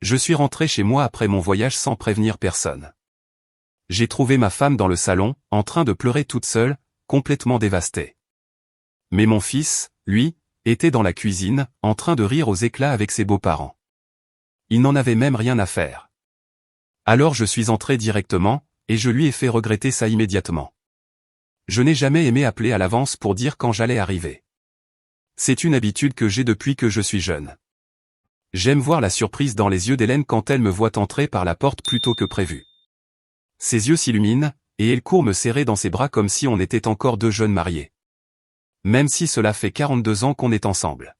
Je suis rentré chez moi après mon voyage sans prévenir personne. J'ai trouvé ma femme dans le salon, en train de pleurer toute seule, complètement dévastée. Mais mon fils, lui, était dans la cuisine, en train de rire aux éclats avec ses beaux-parents. Il n'en avait même rien à faire. Alors je suis entré directement, et je lui ai fait regretter ça immédiatement. Je n'ai jamais aimé appeler à l'avance pour dire quand j'allais arriver. C'est une habitude que j'ai depuis que je suis jeune. J'aime voir la surprise dans les yeux d'Hélène quand elle me voit entrer par la porte plus tôt que prévu. Ses yeux s'illuminent, et elle court me serrer dans ses bras comme si on était encore deux jeunes mariés. Même si cela fait 42 ans qu'on est ensemble.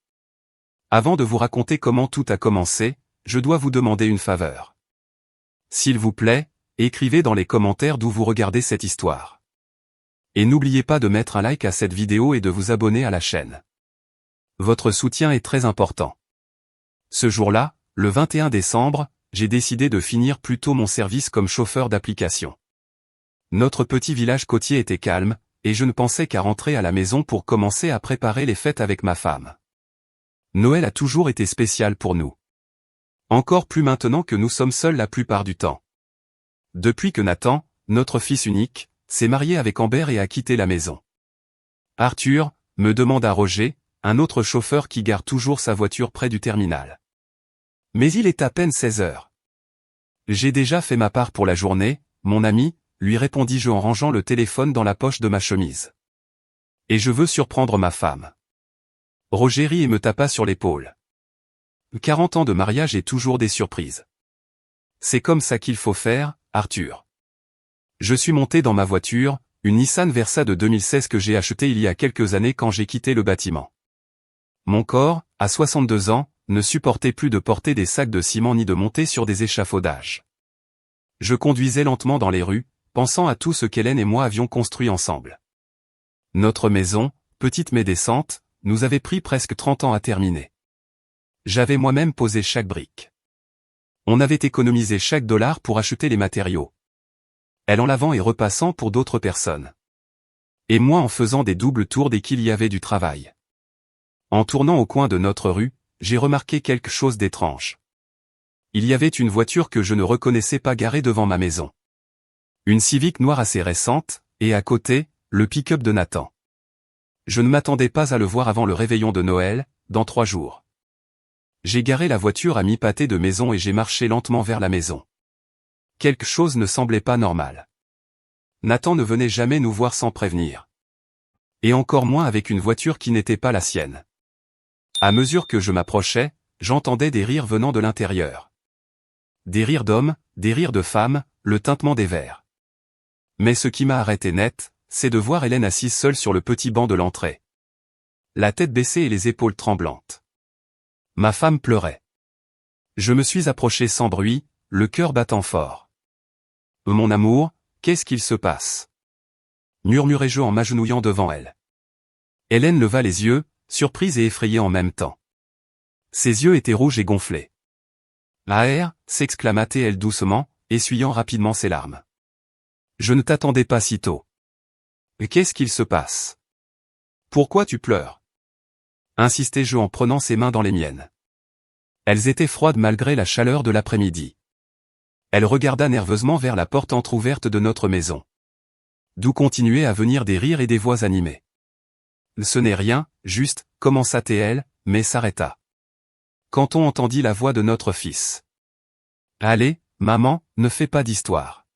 Avant de vous raconter comment tout a commencé, je dois vous demander une faveur. S'il vous plaît, écrivez dans les commentaires d'où vous regardez cette histoire. Et n'oubliez pas de mettre un like à cette vidéo et de vous abonner à la chaîne. Votre soutien est très important. Ce jour-là, le 21 décembre, j'ai décidé de finir plus tôt mon service comme chauffeur d'application. Notre petit village côtier était calme, et je ne pensais qu'à rentrer à la maison pour commencer à préparer les fêtes avec ma femme. Noël a toujours été spécial pour nous. Encore plus maintenant que nous sommes seuls la plupart du temps. Depuis que Nathan, notre fils unique, s'est marié avec Amber et a quitté la maison. Arthur, me demanda Roger, un autre chauffeur qui gare toujours sa voiture près du terminal. Mais il est à peine 16 heures. J'ai déjà fait ma part pour la journée, mon ami, lui répondis-je en rangeant le téléphone dans la poche de ma chemise. Et je veux surprendre ma femme. Roger rit et me tapa sur l'épaule. 40 ans de mariage et toujours des surprises. C'est comme ça qu'il faut faire, Arthur. Je suis monté dans ma voiture, une Nissan Versa de 2016 que j'ai achetée il y a quelques années quand j'ai quitté le bâtiment. Mon corps, à 62 ans, ne supportait plus de porter des sacs de ciment ni de monter sur des échafaudages. Je conduisais lentement dans les rues, pensant à tout ce qu'Hélène et moi avions construit ensemble. Notre maison, petite mais décente, nous avait pris presque 30 ans à terminer. J'avais moi-même posé chaque brique. On avait économisé chaque dollar pour acheter les matériaux. Elle en lavant et repassant pour d'autres personnes. Et moi en faisant des doubles tours dès qu'il y avait du travail. En tournant au coin de notre rue, j'ai remarqué quelque chose d'étrange. Il y avait une voiture que je ne reconnaissais pas garée devant ma maison. Une Civic noire assez récente, et à côté, le pick-up de Nathan. Je ne m'attendais pas à le voir avant le réveillon de Noël, dans 3 jours. J'ai garé la voiture à mi-pâté de maison et j'ai marché lentement vers la maison. Quelque chose ne semblait pas normal. Nathan ne venait jamais nous voir sans prévenir. Et encore moins avec une voiture qui n'était pas la sienne. À mesure que je m'approchais, j'entendais des rires venant de l'intérieur. Des rires d'hommes, des rires de femmes, le tintement des verres. Mais ce qui m'a arrêté net, c'est de voir Hélène assise seule sur le petit banc de l'entrée. La tête baissée et les épaules tremblantes. Ma femme pleurait. Je me suis approché sans bruit, le cœur battant fort. « Mon amour, qu'est-ce qu'il se passe ?» murmurai-je en m'agenouillant devant elle. Hélène leva les yeux, surprise et effrayée en même temps. Ses yeux étaient rouges et gonflés. « Ah » s'exclama-t-elle doucement, essuyant rapidement ses larmes. « Je ne t'attendais pas si tôt. »« Qu'est-ce qu'il se passe ? Pourquoi tu pleures ?» insistai-je en prenant ses mains dans les miennes. Elles étaient froides malgré la chaleur de l'après-midi. Elle regarda nerveusement vers la porte entr'ouverte de notre maison. D'où continuaient à venir des rires et des voix animées. « Ce n'est rien, juste, commença-t-elle, mais s'arrêta. Quand on entendit la voix de notre fils. « Allez, maman, ne fais pas d'histoire.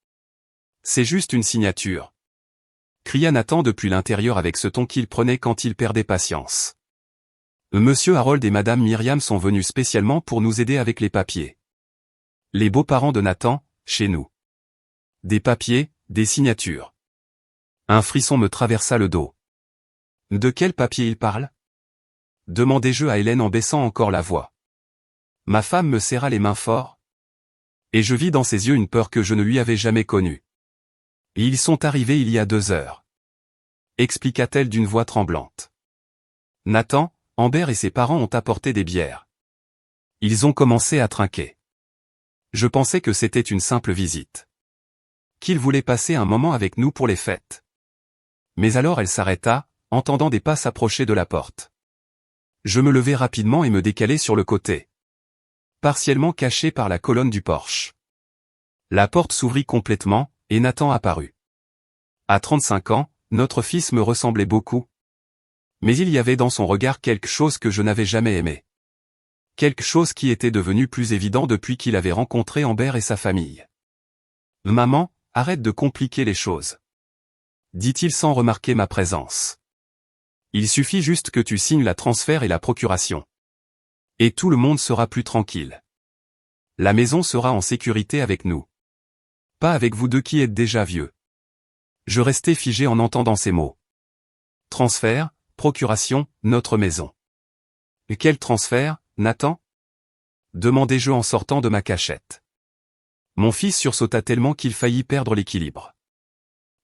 C'est juste une signature. » cria Nathan depuis l'intérieur avec ce ton qu'il prenait quand il perdait patience. Monsieur Harold et Madame Myriam sont venus spécialement pour nous aider avec les papiers. Les beaux-parents de Nathan, chez nous. Des papiers, des signatures. Un frisson me traversa le dos. De quel papier il parle ? demandai-je à Hélène en baissant encore la voix. Ma femme me serra les mains fort. Et je vis dans ses yeux une peur que je ne lui avais jamais connue. Et ils sont arrivés il y a 2 heures. Expliqua-t-elle d'une voix tremblante. Nathan, Amber et ses parents ont apporté des bières. Ils ont commencé à trinquer. Je pensais que c'était une simple visite. Qu'ils voulaient passer un moment avec nous pour les fêtes. Mais alors elle s'arrêta, entendant des pas s'approcher de la porte. Je me levai rapidement et me décalai sur le côté. partiellement caché par la colonne du porche. La porte s'ouvrit complètement, et Nathan apparut. À 35 ans, notre fils me ressemblait beaucoup. Mais il y avait dans son regard quelque chose que je n'avais jamais aimé. Quelque chose qui était devenu plus évident depuis qu'il avait rencontré Amber et sa famille. « Maman, arrête de compliquer les choses. » dit-il sans remarquer ma présence. « Il suffit juste que tu signes la transfert et la procuration. Et tout le monde sera plus tranquille. La maison sera en sécurité avec nous. Pas avec vous deux qui êtes déjà vieux. » Je restais figé en entendant ces mots. Transfert, procuration, notre maison. Et quel transfert, Nathan ? demandai-je en sortant de ma cachette. Mon fils sursauta tellement qu'il faillit perdre l'équilibre.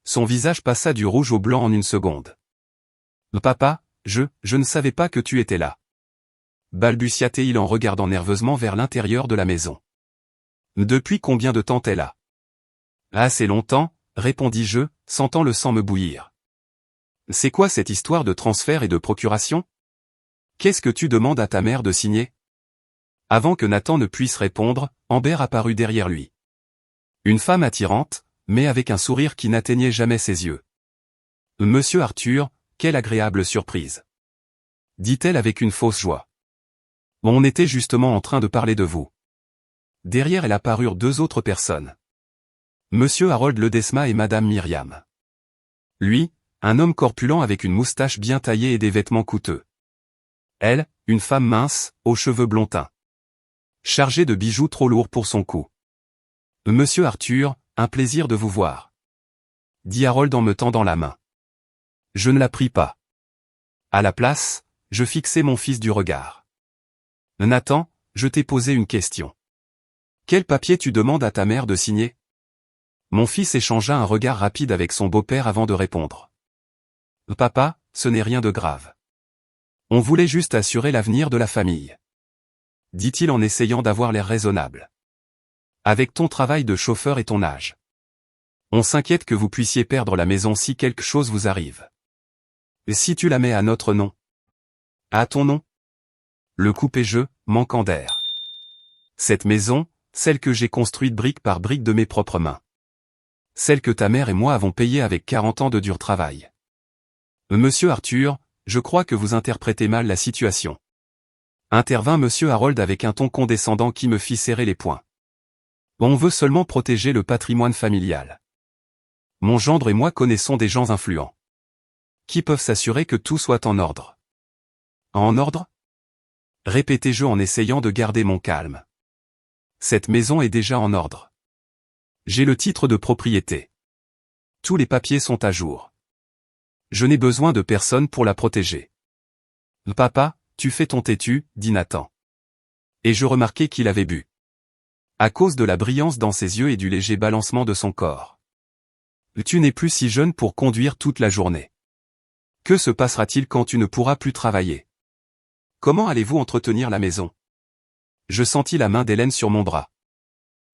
Son visage passa du rouge au blanc en une seconde. Papa, je ne savais pas que tu étais là. Balbutia-t-il en regardant nerveusement vers l'intérieur de la maison. Depuis combien de temps t'es là ? Assez longtemps, répondis-je, sentant le sang me bouillir. C'est quoi cette histoire de transfert et de procuration ? Qu'est-ce que tu demandes à ta mère de signer ? Avant que Nathan ne puisse répondre, Amber apparut derrière lui. Une femme attirante, mais avec un sourire qui n'atteignait jamais ses yeux. Monsieur Arthur, quelle agréable surprise. Dit-elle avec une fausse joie. On était justement en train de parler de vous. Derrière elle apparurent deux autres personnes. Monsieur Harold Ledesma et Madame Myriam. Lui, un homme corpulent avec une moustache bien taillée et des vêtements coûteux. Elle, une femme mince, aux cheveux blonds teints. Chargée de bijoux trop lourds pour son cou. Monsieur Arthur, un plaisir de vous voir. Dit Harold en me tendant la main. Je ne la pris pas. À la place, je fixai mon fils du regard. Nathan, je t'ai posé une question. Quel papier tu demandes à ta mère de signer ? Mon fils échangea un regard rapide avec son beau-père avant de répondre. Papa, ce n'est rien de grave. On voulait juste assurer l'avenir de la famille. Dit-il en essayant d'avoir l'air raisonnable. Avec ton travail de chauffeur et ton âge. On s'inquiète que vous puissiez perdre la maison si quelque chose vous arrive. Et si tu la mets à notre nom ? À ton nom ? Le coupai-je, manquant d'air. Cette maison, celle que j'ai construite brique par brique de mes propres mains. Celle que ta mère et moi avons payée avec 40 ans de dur travail. Monsieur Arthur, je crois que vous interprétez mal la situation. Intervint Monsieur Harold avec un ton condescendant qui me fit serrer les poings. On veut seulement protéger le patrimoine familial. Mon gendre et moi connaissons des gens influents. Qui peuvent s'assurer que tout soit en ordre. En ordre ? Répétai-je en essayant de garder mon calme. Cette maison est déjà en ordre. J'ai le titre de propriété. Tous les papiers sont à jour. Je n'ai besoin de personne pour la protéger. Papa, tu fais ton têtu, dit Nathan. Et je remarquai qu'il avait bu. À cause de la brillance dans ses yeux et du léger balancement de son corps. Tu n'es plus si jeune pour conduire toute la journée. Que se passera-t-il quand tu ne pourras plus travailler ? Comment allez-vous entretenir la maison ? Je sentis la main d'Hélène sur mon bras.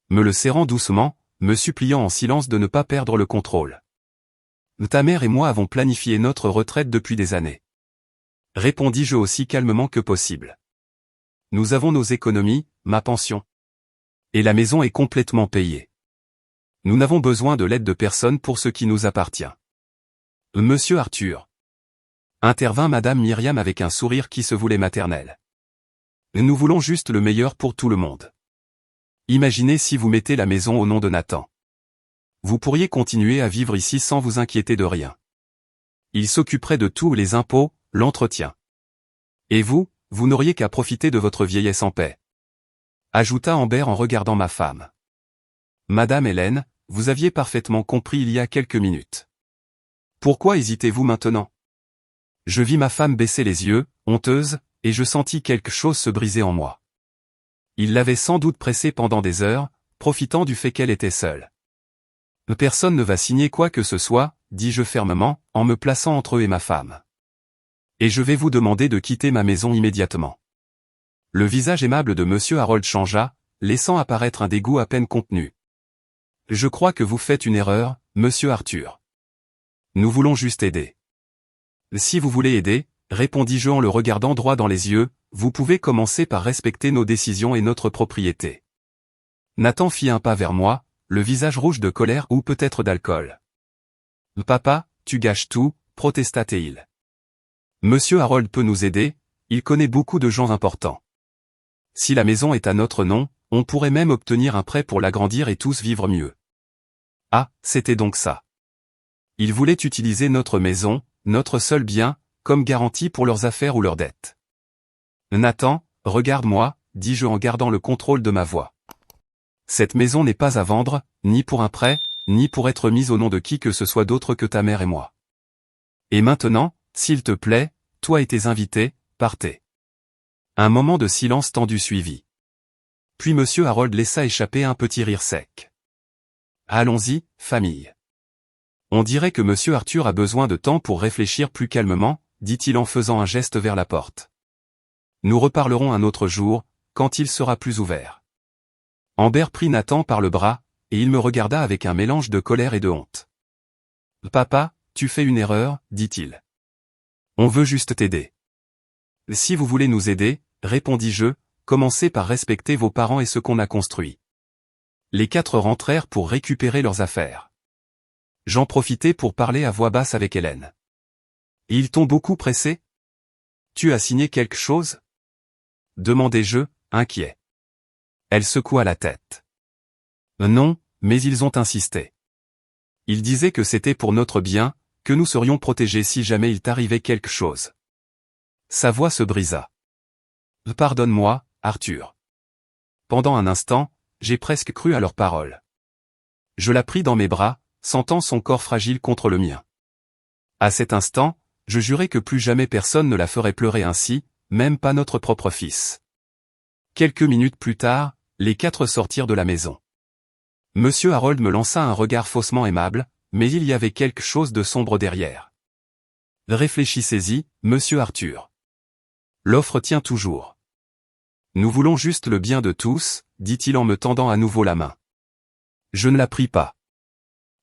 Me le serrant doucement, me suppliant en silence de ne pas perdre le contrôle. Ta mère et moi avons planifié notre retraite depuis des années. Répondis-je aussi calmement que possible. Nous avons nos économies, ma pension. Et la maison est complètement payée. Nous n'avons besoin de l'aide de personne pour ce qui nous appartient. Monsieur Arthur. Intervint Madame Myriam avec un sourire qui se voulait maternel. Nous voulons juste le meilleur pour tout le monde. Imaginez si vous mettez la maison au nom de Nathan. Vous pourriez continuer à vivre ici sans vous inquiéter de rien. Il s'occuperait de tous les impôts, l'entretien. Et vous n'auriez qu'à profiter de votre vieillesse en paix. Ajouta Amber en regardant ma femme. Madame Hélène, vous aviez parfaitement compris il y a quelques minutes. Pourquoi hésitez-vous maintenant ? Je vis ma femme baisser les yeux, honteuse, et je sentis quelque chose se briser en moi. Il l'avait sans doute pressée pendant des heures, profitant du fait qu'elle était seule. Personne ne va signer quoi que ce soit, dis-je fermement, en me plaçant entre eux et ma femme. Et je vais vous demander de quitter ma maison immédiatement. Le visage aimable de Monsieur Harold changea, laissant apparaître un dégoût à peine contenu. Je crois que vous faites une erreur, Monsieur Arthur. Nous voulons juste aider. Si vous voulez aider, répondis-je en le regardant droit dans les yeux, vous pouvez commencer par respecter nos décisions et notre propriété. Nathan fit un pas vers moi, le visage rouge de colère ou peut-être d'alcool. Papa, tu gâches tout, protesta-t-il. Monsieur Harold peut nous aider, il connaît beaucoup de gens importants. Si la maison est à notre nom, on pourrait même obtenir un prêt pour l'agrandir et tous vivre mieux. Ah, c'était donc ça. Ils voulaient utiliser notre maison, notre seul bien, comme garantie pour leurs affaires ou leurs dettes. Nathan, regarde-moi, dis-je en gardant le contrôle de ma voix. Cette maison n'est pas à vendre, ni pour un prêt, ni pour être mise au nom de qui que ce soit d'autre que ta mère et moi. Et maintenant, s'il te plaît, toi et tes invités, partez. Un moment de silence tendu suivit. Puis monsieur Harold laissa échapper un petit rire sec. Allons-y, famille. On dirait que monsieur Arthur a besoin de temps pour réfléchir plus calmement, dit-il en faisant un geste vers la porte. Nous reparlerons un autre jour, quand il sera plus ouvert. Amber prit Nathan par le bras, et il me regarda avec un mélange de colère et de honte. Papa, tu fais une erreur, dit-il. On veut juste t'aider. Si vous voulez nous aider, répondis-je, commencez par respecter vos parents et ce qu'on a construit. Les 4 rentrèrent pour récupérer leurs affaires. J'en profitai pour parler à voix basse avec Hélène. Ils t'ont beaucoup pressé? Tu as signé quelque chose? Demandai-je, inquiet. Elle secoua la tête. Non, mais ils ont insisté. Ils disaient que c'était pour notre bien, que nous serions protégés si jamais il t'arrivait quelque chose. Sa voix se brisa. Pardonne-moi, Arthur. Pendant un instant, j'ai presque cru à leurs paroles. Je la pris dans mes bras, sentant son corps fragile contre le mien. À cet instant, je jurai que plus jamais personne ne la ferait pleurer ainsi, même pas notre propre fils. Quelques minutes plus tard, les 4 sortirent de la maison. Monsieur Harold me lança un regard faussement aimable, mais il y avait quelque chose de sombre derrière. Réfléchissez-y, monsieur Arthur. L'offre tient toujours. Nous voulons juste le bien de tous, dit-il en me tendant à nouveau la main. Je ne la pris pas.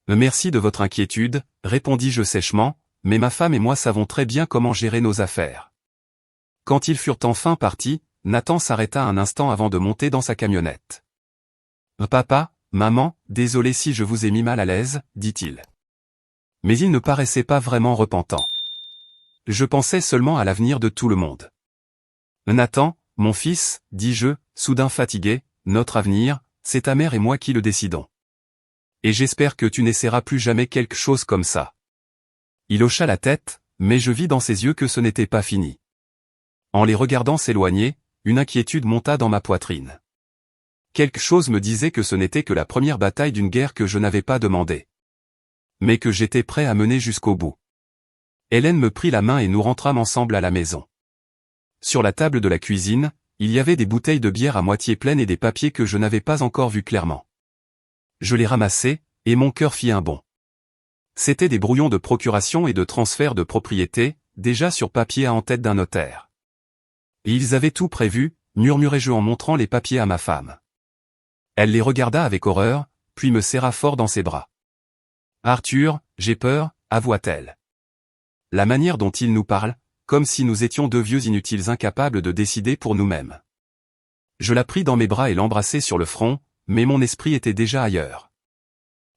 Merci de votre inquiétude, répondis-je sèchement, mais ma femme et moi savons très bien comment gérer nos affaires. Quand ils furent enfin partis, Nathan s'arrêta un instant avant de monter dans sa camionnette. Papa, maman, désolé si je vous ai mis mal à l'aise, dit-il. Mais il ne paraissait pas vraiment repentant. Je pensais seulement à l'avenir de tout le monde. Nathan, mon fils, dis-je, soudain fatigué, notre avenir, c'est ta mère et moi qui le décidons. Et j'espère que tu n'essaieras plus jamais quelque chose comme ça. Il hocha la tête, mais je vis dans ses yeux que ce n'était pas fini. En les regardant s'éloigner, une inquiétude monta dans ma poitrine. Quelque chose me disait que ce n'était que la première bataille d'une guerre que je n'avais pas demandée. Mais que j'étais prêt à mener jusqu'au bout. Hélène me prit la main et nous rentrâmes ensemble à la maison. Sur la table de la cuisine, il y avait des bouteilles de bière à moitié pleines et des papiers que je n'avais pas encore vus clairement. Je les ramassai, et mon cœur fit un bond. C'étaient des brouillons de procuration et de transfert de propriété, déjà sur papier en tête d'un notaire. Et ils avaient tout prévu, murmurai-je en montrant les papiers à ma femme. Elle les regarda avec horreur, puis me serra fort dans ses bras. Arthur, j'ai peur, avoua-t-elle. La manière dont il nous parle, comme si nous étions 2 vieux inutiles incapables de décider pour nous-mêmes. Je la pris dans mes bras et l'embrassai sur le front, mais mon esprit était déjà ailleurs.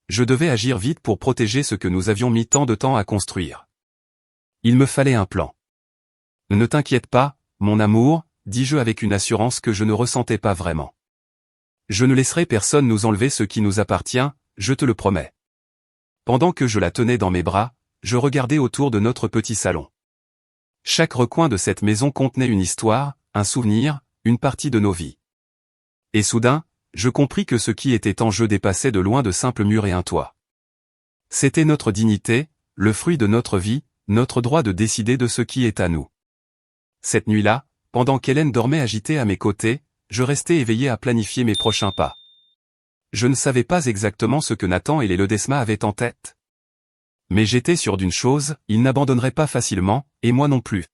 Je devais agir vite pour protéger ce que nous avions mis tant de temps à construire. Il me fallait un plan. Ne t'inquiète pas, mon amour, dis-je avec une assurance que je ne ressentais pas vraiment. Je ne laisserai personne nous enlever ce qui nous appartient, je te le promets. Pendant que je la tenais dans mes bras, je regardais autour de notre petit salon. Chaque recoin de cette maison contenait une histoire, un souvenir, une partie de nos vies. Et soudain, je compris que ce qui était en jeu dépassait de loin de simples murs et un toit. C'était notre dignité, le fruit de notre vie, notre droit de décider de ce qui est à nous. Cette nuit-là, pendant qu'Hélène dormait agitée à mes côtés, je restais éveillé à planifier mes prochains pas. Je ne savais pas exactement ce que Nathan et les Ledesma avaient en tête. Mais j'étais sûr d'une chose, ils n'abandonneraient pas facilement, et moi non plus.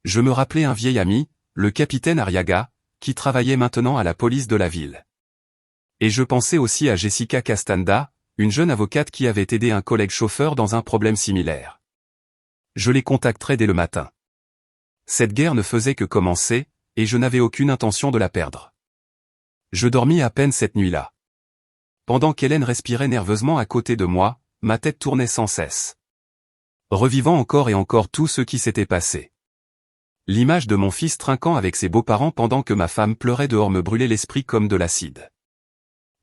Je me rappelais un vieil ami, le capitaine Arriaga, qui travaillait maintenant à la police de la ville. Et je pensais aussi à Jessica Castanda, une jeune avocate qui avait aidé un collègue chauffeur dans un problème similaire. Je les contacterai dès le matin. Cette guerre ne faisait que commencer, et je n'avais aucune intention de la perdre. Je dormis à peine cette nuit-là. Pendant qu'Hélène respirait nerveusement à côté de moi, ma tête tournait sans cesse, revivant encore et encore tout ce qui s'était passé. L'image de mon fils trinquant avec ses beaux-parents pendant que ma femme pleurait dehors me brûlait l'esprit comme de l'acide.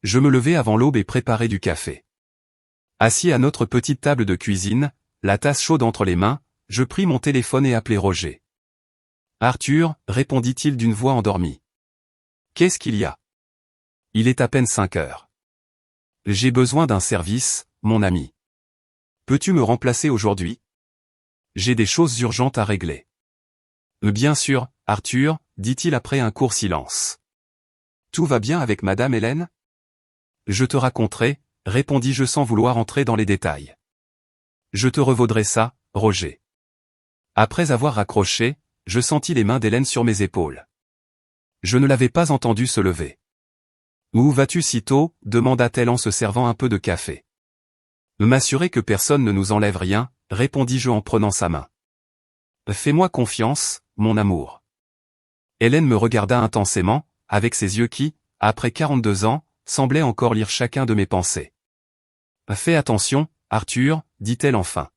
Je me levai avant l'aube et préparai du café. Assis à notre petite table de cuisine, la tasse chaude entre les mains, je pris mon téléphone et appelai Roger. « Arthur, répondit-il d'une voix endormie. Qu'est-ce qu'il y a? Il est à peine 5 heures. J'ai besoin d'un service, mon ami. Peux-tu me remplacer aujourd'hui? J'ai des choses urgentes à régler. Bien sûr, Arthur, dit-il après un court silence. Tout va bien avec Madame Hélène? Je te raconterai, répondis-je sans vouloir entrer dans les détails. Je te revaudrai ça, Roger. Après avoir raccroché, je sentis les mains d'Hélène sur mes épaules. Je ne l'avais pas entendu se lever. Où vas-tu si tôt? Demanda-t-elle en se servant un peu de café. M'assurer que personne ne nous enlève rien, répondis-je en prenant sa main. Fais-moi confiance, mon amour. Hélène me regarda intensément, avec ses yeux qui, après 42 ans, semblaient encore lire chacun de mes pensées. Fais attention, Arthur, dit-elle enfin.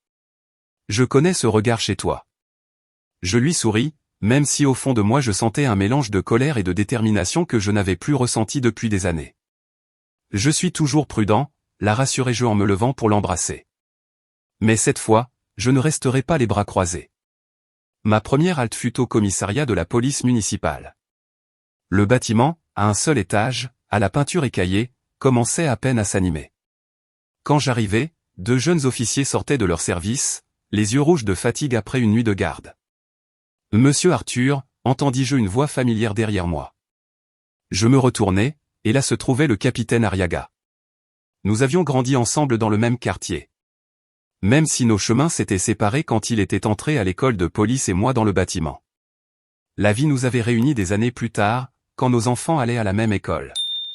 Je connais ce regard chez toi. Je lui souris, même si au fond de moi je sentais un mélange de colère et de détermination que je n'avais plus ressenti depuis des années. Je suis toujours prudent, la rassurai-je en me levant pour l'embrasser. Mais cette fois, je ne resterai pas les bras croisés. Ma première halte fut au commissariat de la police municipale. Le bâtiment, à un seul étage, à la peinture écaillée, commençait à peine à s'animer. Quand j'arrivai, 2 jeunes officiers sortaient de leur service, les yeux rouges de fatigue après une nuit de garde. « Monsieur Arthur », entendis-je une voix familière derrière moi. Je me retournai, et là se trouvait le capitaine Arriaga. Nous avions grandi ensemble dans le même quartier. Même si nos chemins s'étaient séparés quand il était entré à l'école de police et moi dans le bâtiment. La vie nous avait réunis des années plus tard, quand nos enfants allaient à la même école.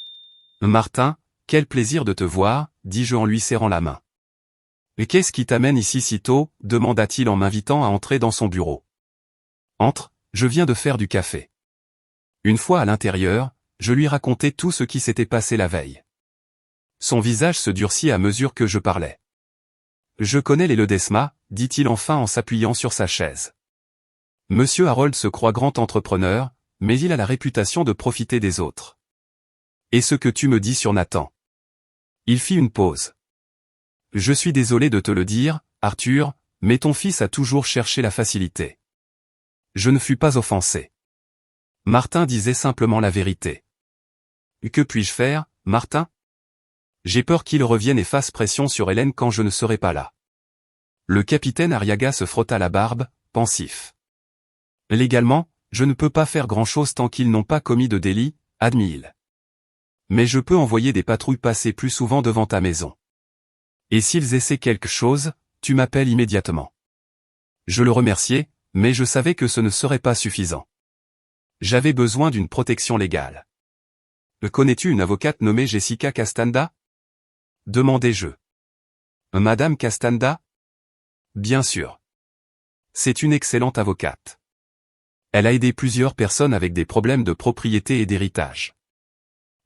« Martin, quel plaisir de te voir », dis-je en lui serrant la main. « Et qu'est-ce qui t'amène ici si tôt » demanda-t-il en m'invitant à entrer dans son bureau. « Entre, je viens de faire du café. » Une fois à l'intérieur, je lui racontai tout ce qui s'était passé la veille. Son visage se durcit à mesure que je parlais. « Je connais les Ledesma », dit-il enfin en s'appuyant sur sa chaise. « Monsieur Harold se croit grand entrepreneur, mais il a la réputation de profiter des autres. Et ce que tu me dis sur Nathan ?» Il fit une pause. « Je suis désolé de te le dire, Arthur, mais ton fils a toujours cherché la facilité. » Je ne fus pas offensé. Martin disait simplement la vérité. « Que puis-je faire, Martin ? J'ai peur qu'il revienne et fasse pression sur Hélène quand je ne serai pas là. » Le capitaine Arriaga se frotta la barbe, pensif. « Légalement, je ne peux pas faire grand-chose tant qu'ils n'ont pas commis de délit, admit-il. Mais je peux envoyer des patrouilles passer plus souvent devant ta maison. Et s'ils essaient quelque chose, tu m'appelles immédiatement. » Je le remerciai, mais je savais que ce ne serait pas suffisant. J'avais besoin d'une protection légale. « Connais-tu une avocate nommée Jessica Castanda ?» demandai-je. « Madame Castanda ? » Bien sûr. C'est une excellente avocate. Elle a aidé plusieurs personnes avec des problèmes de propriété et d'héritage.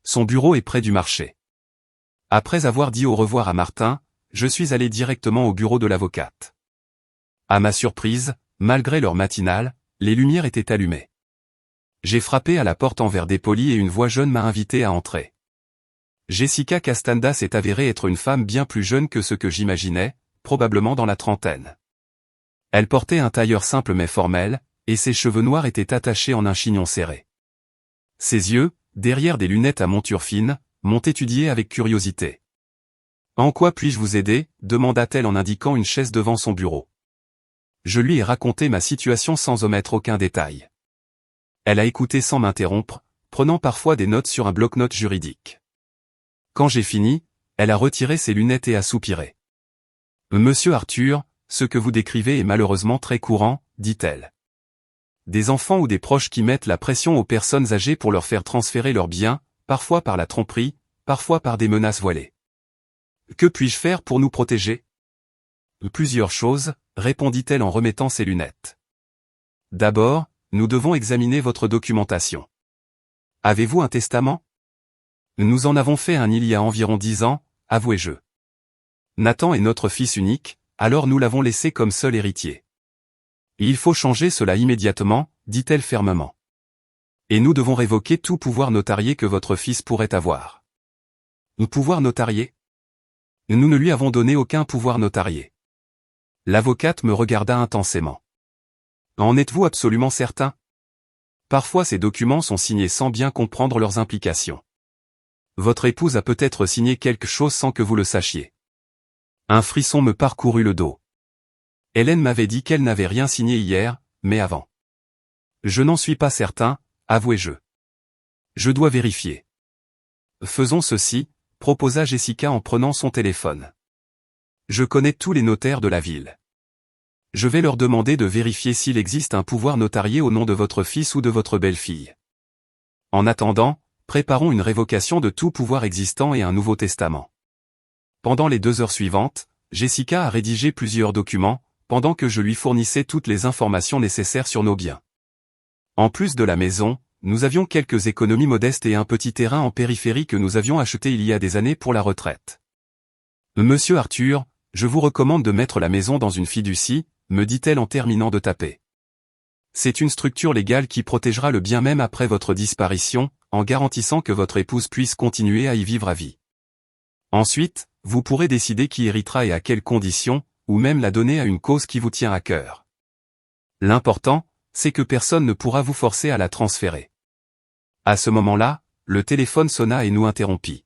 Son bureau est près du marché. Après avoir dit au revoir à Martin, je suis allé directement au bureau de l'avocate. À ma surprise, malgré l'heure matinale, les lumières étaient allumées. J'ai frappé à la porte en verre dépoli et une voix jeune m'a invité à entrer. Jessica Castanda s'est avérée être une femme bien plus jeune que ce que j'imaginais, probablement dans la trentaine. Elle portait un tailleur simple mais formel, et ses cheveux noirs étaient attachés en un chignon serré. Ses yeux, derrière des lunettes à monture fine, m'ont étudié avec curiosité. « En quoi puis-je vous aider ?» demanda-t-elle en indiquant une chaise devant son bureau. Je lui ai raconté ma situation sans omettre aucun détail. Elle a écouté sans m'interrompre, prenant parfois des notes sur un bloc-notes juridique. Quand j'ai fini, elle a retiré ses lunettes et a soupiré. « Monsieur Arthur, ce que vous décrivez est malheureusement très courant, dit-elle. Des enfants ou des proches qui mettent la pression aux personnes âgées pour leur faire transférer leurs biens, parfois par la tromperie, parfois par des menaces voilées. Que puis-je faire pour nous protéger ? Plusieurs choses, répondit-elle en remettant ses lunettes. D'abord, nous devons examiner votre documentation. Avez-vous un testament? Nous en avons fait un il y a environ 10 ans, avouai-je. Nathan est notre fils unique, alors nous l'avons laissé comme seul héritier. Il faut changer cela immédiatement, dit-elle fermement. Et nous devons révoquer tout pouvoir notarié que votre fils pourrait avoir. Pouvoir notarié? Nous ne lui avons donné aucun pouvoir notarié. L'avocate me regarda intensément. En êtes-vous absolument certain? Parfois ces documents sont signés sans bien comprendre leurs implications. Votre épouse a peut-être signé quelque chose sans que vous le sachiez. Un frisson me parcourut le dos. Hélène m'avait dit qu'elle n'avait rien signé hier, mais avant. Je n'en suis pas certain, avouai-je. Je dois vérifier. Faisons ceci, proposa Jessica en prenant son téléphone. Je connais tous les notaires de la ville. Je vais leur demander de vérifier s'il existe un pouvoir notarié au nom de votre fils ou de votre belle-fille. En attendant, préparons une révocation de tout pouvoir existant et un nouveau testament. Pendant les 2 heures suivantes, Jessica a rédigé plusieurs documents, pendant que je lui fournissais toutes les informations nécessaires sur nos biens. En plus de la maison, nous avions quelques économies modestes et un petit terrain en périphérie que nous avions acheté il y a des années pour la retraite. Monsieur Arthur, je vous recommande de mettre la maison dans une fiducie, me dit-elle en terminant de taper. C'est une structure légale qui protégera le bien même après votre disparition, en garantissant que votre épouse puisse continuer à y vivre à vie. Ensuite, vous pourrez décider qui héritera et à quelles conditions, ou même la donner à une cause qui vous tient à cœur. L'important, c'est que personne ne pourra vous forcer à la transférer. À ce moment-là, le téléphone sonna et nous interrompit.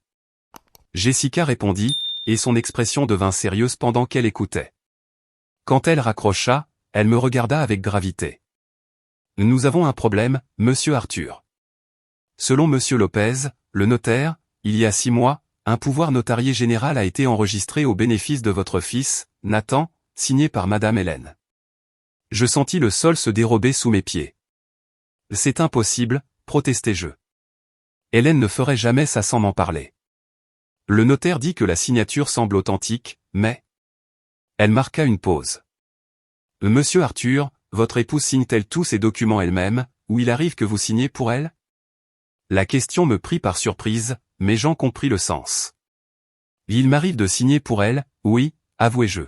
Jessica répondit, et son expression devint sérieuse pendant qu'elle écoutait. Quand elle raccrocha, elle me regarda avec gravité. Nous avons un problème, monsieur Arthur. Selon monsieur Lopez, le notaire, il y a 6 mois, un pouvoir notarié général a été enregistré au bénéfice de votre fils, Nathan, signé par madame Hélène. Je sentis le sol se dérober sous mes pieds. C'est impossible, protestai-je. Hélène ne ferait jamais ça sans m'en parler. Le notaire dit que la signature semble authentique, mais... Elle marqua une pause. Monsieur Arthur, votre épouse signe-t-elle tous ces documents elle-même, ou il arrive que vous signez pour elle? La question me prit par surprise, mais j'en compris le sens. Il m'arrive de signer pour elle, oui, avouai-je.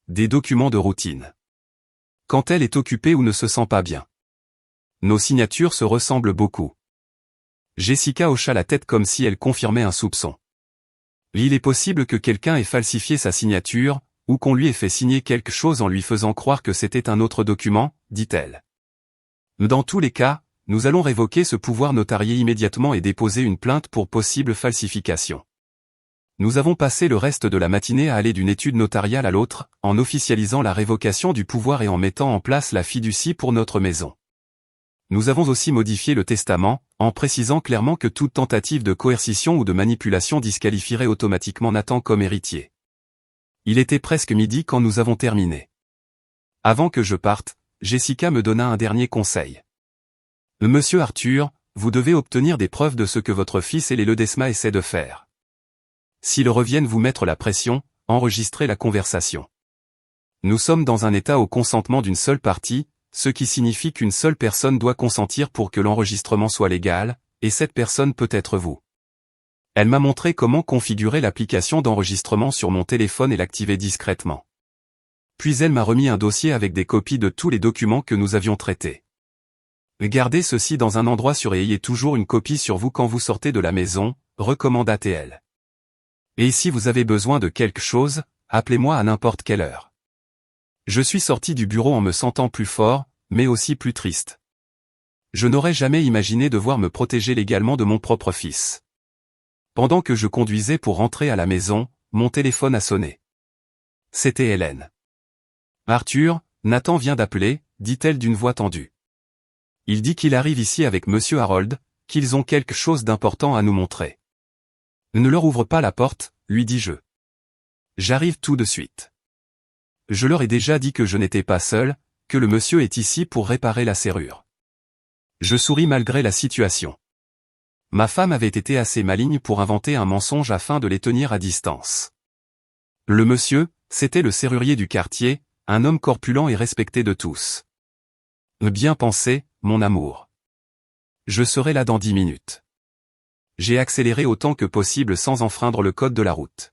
Des documents de routine. Quand elle est occupée ou ne se sent pas bien. Nos signatures se ressemblent beaucoup. Jessica hocha la tête comme si elle confirmait un soupçon. Il est possible que quelqu'un ait falsifié sa signature, ou qu'on lui ait fait signer quelque chose en lui faisant croire que c'était un autre document, dit-elle. Dans tous les cas, nous allons révoquer ce pouvoir notarié immédiatement et déposer une plainte pour possible falsification. Nous avons passé le reste de la matinée à aller d'une étude notariale à l'autre, en officialisant la révocation du pouvoir et en mettant en place la fiducie pour notre maison. Nous avons aussi modifié le testament, en précisant clairement que toute tentative de coercition ou de manipulation disqualifierait automatiquement Nathan comme héritier. Il était presque midi quand nous avons terminé. Avant que je parte, Jessica me donna un dernier conseil. Monsieur Arthur, vous devez obtenir des preuves de ce que votre fils et les Ledesma essaient de faire. S'ils reviennent vous mettre la pression, enregistrez la conversation. Nous sommes dans un état au consentement d'une seule partie, ce qui signifie qu'une seule personne doit consentir pour que l'enregistrement soit légal, et cette personne peut être vous. Elle m'a montré comment configurer l'application d'enregistrement sur mon téléphone et l'activer discrètement. Puis elle m'a remis un dossier avec des copies de tous les documents que nous avions traités. Gardez ceci dans un endroit sûr et ayez toujours une copie sur vous quand vous sortez de la maison, recommanda-t-elle. Et si vous avez besoin de quelque chose, appelez-moi à n'importe quelle heure. Je suis sorti du bureau en me sentant plus fort, mais aussi plus triste. Je n'aurais jamais imaginé devoir me protéger légalement de mon propre fils. Pendant que je conduisais pour rentrer à la maison, mon téléphone a sonné. C'était Hélène. Arthur, Nathan vient d'appeler, dit-elle d'une voix tendue. Il dit qu'il arrive ici avec monsieur Harold, qu'ils ont quelque chose d'important à nous montrer. Ne leur ouvre pas la porte, lui dis-je. J'arrive tout de suite. Je leur ai déjà dit que je n'étais pas seul, que le monsieur est ici pour réparer la serrure. Je souris malgré la situation. Ma femme avait été assez maligne pour inventer un mensonge afin de les tenir à distance. Le monsieur, c'était le serrurier du quartier, un homme corpulent et respecté de tous. Bien pensé, mon amour. Je serai là dans 10 minutes. J'ai accéléré autant que possible sans enfreindre le code de la route.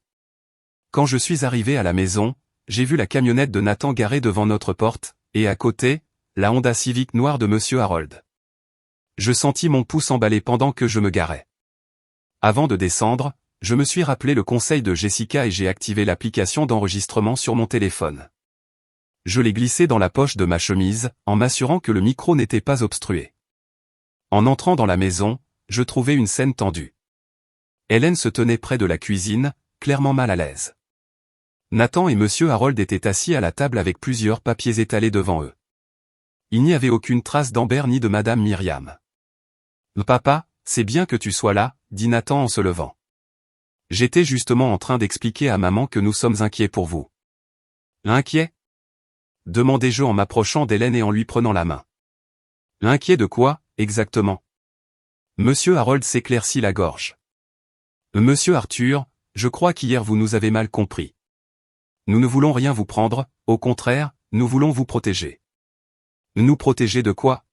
Quand je suis arrivé à la maison, j'ai vu la camionnette de Nathan garée devant notre porte, et à côté, la Honda Civic noire de Monsieur Harold. Je sentis mon pouce emballer pendant que je me garais. Avant de descendre, je me suis rappelé le conseil de Jessica et j'ai activé l'application d'enregistrement sur mon téléphone. Je l'ai glissé dans la poche de ma chemise, en m'assurant que le micro n'était pas obstrué. En entrant dans la maison, je trouvais une scène tendue. Hélène se tenait près de la cuisine, clairement mal à l'aise. Nathan et Monsieur Harold étaient assis à la table avec plusieurs papiers étalés devant eux. Il n'y avait aucune trace d'Amber ni de Madame Myriam. « Papa, c'est bien que tu sois là, » dit Nathan en se levant. « J'étais justement en train d'expliquer à maman que nous sommes inquiets pour vous. »« Inquiets ?» demandai-je en m'approchant d'Hélène et en lui prenant la main. « Inquiet de quoi, exactement ?» Monsieur Harold s'éclaircit la gorge. « Monsieur Arthur, je crois qu'hier vous nous avez mal compris. Nous ne voulons rien vous prendre, au contraire, nous voulons vous protéger. »« Nous protéger de quoi ?»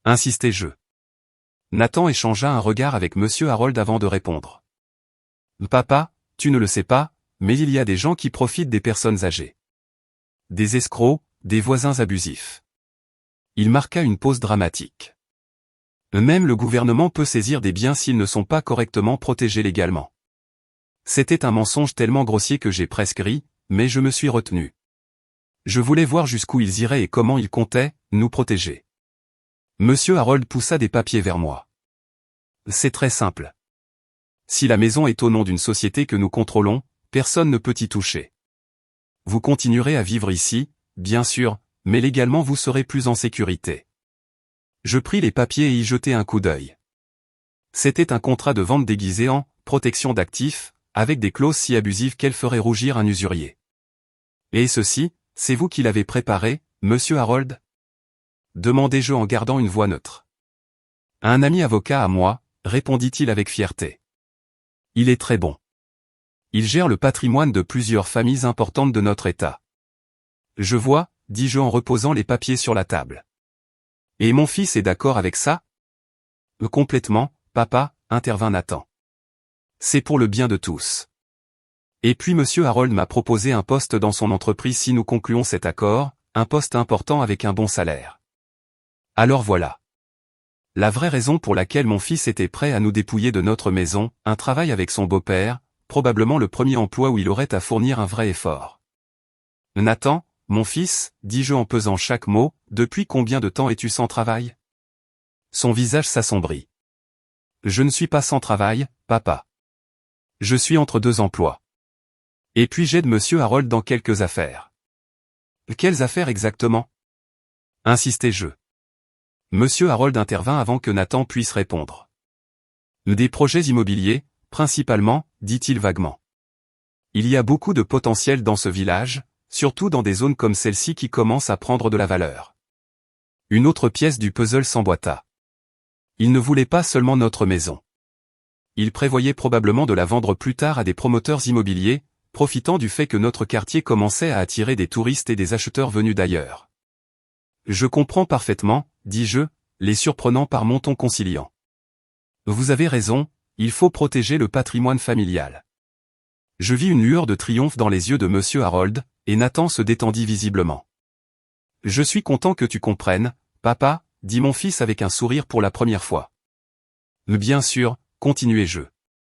insistai-je. Nathan échangea un regard avec Monsieur Harold avant de répondre. « Papa, tu ne le sais pas, mais il y a des gens qui profitent des personnes âgées. Des escrocs, des voisins abusifs. » Il marqua une pause dramatique. Même le gouvernement peut saisir des biens s'ils ne sont pas correctement protégés légalement. C'était un mensonge tellement grossier que j'ai presque ri, mais je me suis retenu. Je voulais voir jusqu'où ils iraient et comment ils comptaient nous protéger. Monsieur Harold poussa des papiers vers moi. C'est très simple. Si la maison est au nom d'une société que nous contrôlons, personne ne peut y toucher. Vous continuerez à vivre ici, bien sûr, mais légalement vous serez plus en sécurité. Je pris les papiers et y jetai un coup d'œil. C'était un contrat de vente déguisé en « protection d'actifs », avec des clauses si abusives qu'elles feraient rougir un usurier. « Et ceci, c'est vous qui l'avez préparé, Monsieur Harold ?» demandai-je en gardant une voix neutre. « Un ami avocat à moi, » répondit-il avec fierté. « Il est très bon. Il gère le patrimoine de plusieurs familles importantes de notre État. »« Je vois, » dis-je en reposant les papiers sur la table. « Et mon fils est d'accord avec ça ?»« Complètement, papa, » intervint Nathan. « C'est pour le bien de tous. Et puis Monsieur Harold m'a proposé un poste dans son entreprise si nous concluons cet accord, un poste important avec un bon salaire. Alors voilà. La vraie raison pour laquelle mon fils était prêt à nous dépouiller de notre maison, un travail avec son beau-père, probablement le premier emploi où il aurait à fournir un vrai effort. « Nathan, mon fils, dis-je en pesant chaque mot, depuis combien de temps es-tu sans travail ?» Son visage s'assombrit. « Je ne suis pas sans travail, papa. Je suis entre deux emplois. Et puis j'aide Monsieur Harold dans quelques affaires. »« Quelles affaires exactement ?» insistai-je. Monsieur Harold intervint avant que Nathan puisse répondre. « Des projets immobiliers, principalement, » dit-il vaguement. « Il y a beaucoup de potentiel dans ce village, surtout dans des zones comme celle-ci qui commencent à prendre de la valeur. » Une autre pièce du puzzle s'emboîta. Il ne voulait pas seulement notre maison. Il prévoyait probablement de la vendre plus tard à des promoteurs immobiliers, profitant du fait que notre quartier commençait à attirer des touristes et des acheteurs venus d'ailleurs. « Je comprends parfaitement, » dis-je, les surprenant par mon ton conciliant. « Vous avez raison, il faut protéger le patrimoine familial. » Je vis une lueur de triomphe dans les yeux de Monsieur Harold, et Nathan se détendit visiblement. « Je suis content que tu comprennes, papa, » dit mon fils avec un sourire pour la première fois. « Bien sûr, » continuai-je.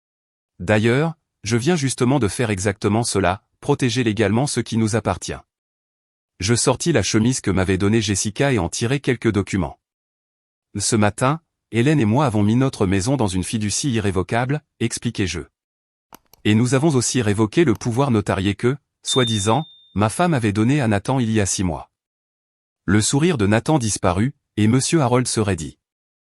« D'ailleurs, je viens justement de faire exactement cela, protéger légalement ce qui nous appartient. » Je sortis la chemise que m'avait donnée Jessica et en tirai quelques documents. « Ce matin, Hélène et moi avons mis notre maison dans une fiducie irrévocable, » expliquai-je. « Et nous avons aussi révoqué le pouvoir notarié que, soi-disant, ma femme avait donné à Nathan il y a 6 mois. » Le sourire de Nathan disparut, et Monsieur Harold se raidit.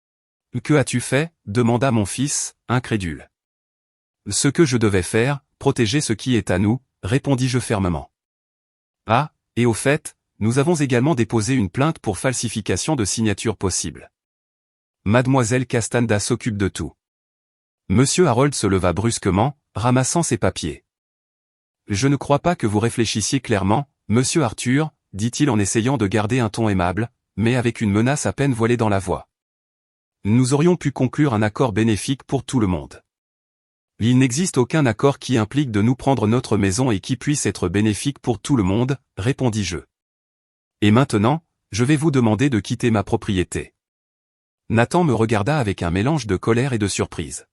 « Que as-tu fait ?» demanda mon fils, incrédule. « Ce que je devais faire, protéger ce qui est à nous, » répondis-je fermement. « Ah, et au fait, nous avons également déposé une plainte pour falsification de signature possible. Mademoiselle Castanda s'occupe de tout. » Monsieur Harold se leva brusquement, ramassant ses papiers. « Je ne crois pas que vous réfléchissiez clairement, Monsieur Arthur, » dit-il en essayant de garder un ton aimable, « mais avec une menace à peine voilée dans la voix. Nous aurions pu conclure un accord bénéfique pour tout le monde. Il n'existe aucun accord qui implique de nous prendre notre maison et qui puisse être bénéfique pour tout le monde, répondis-je. Et maintenant, je vais vous demander de quitter ma propriété. Nathan me regarda avec un mélange de colère et de surprise.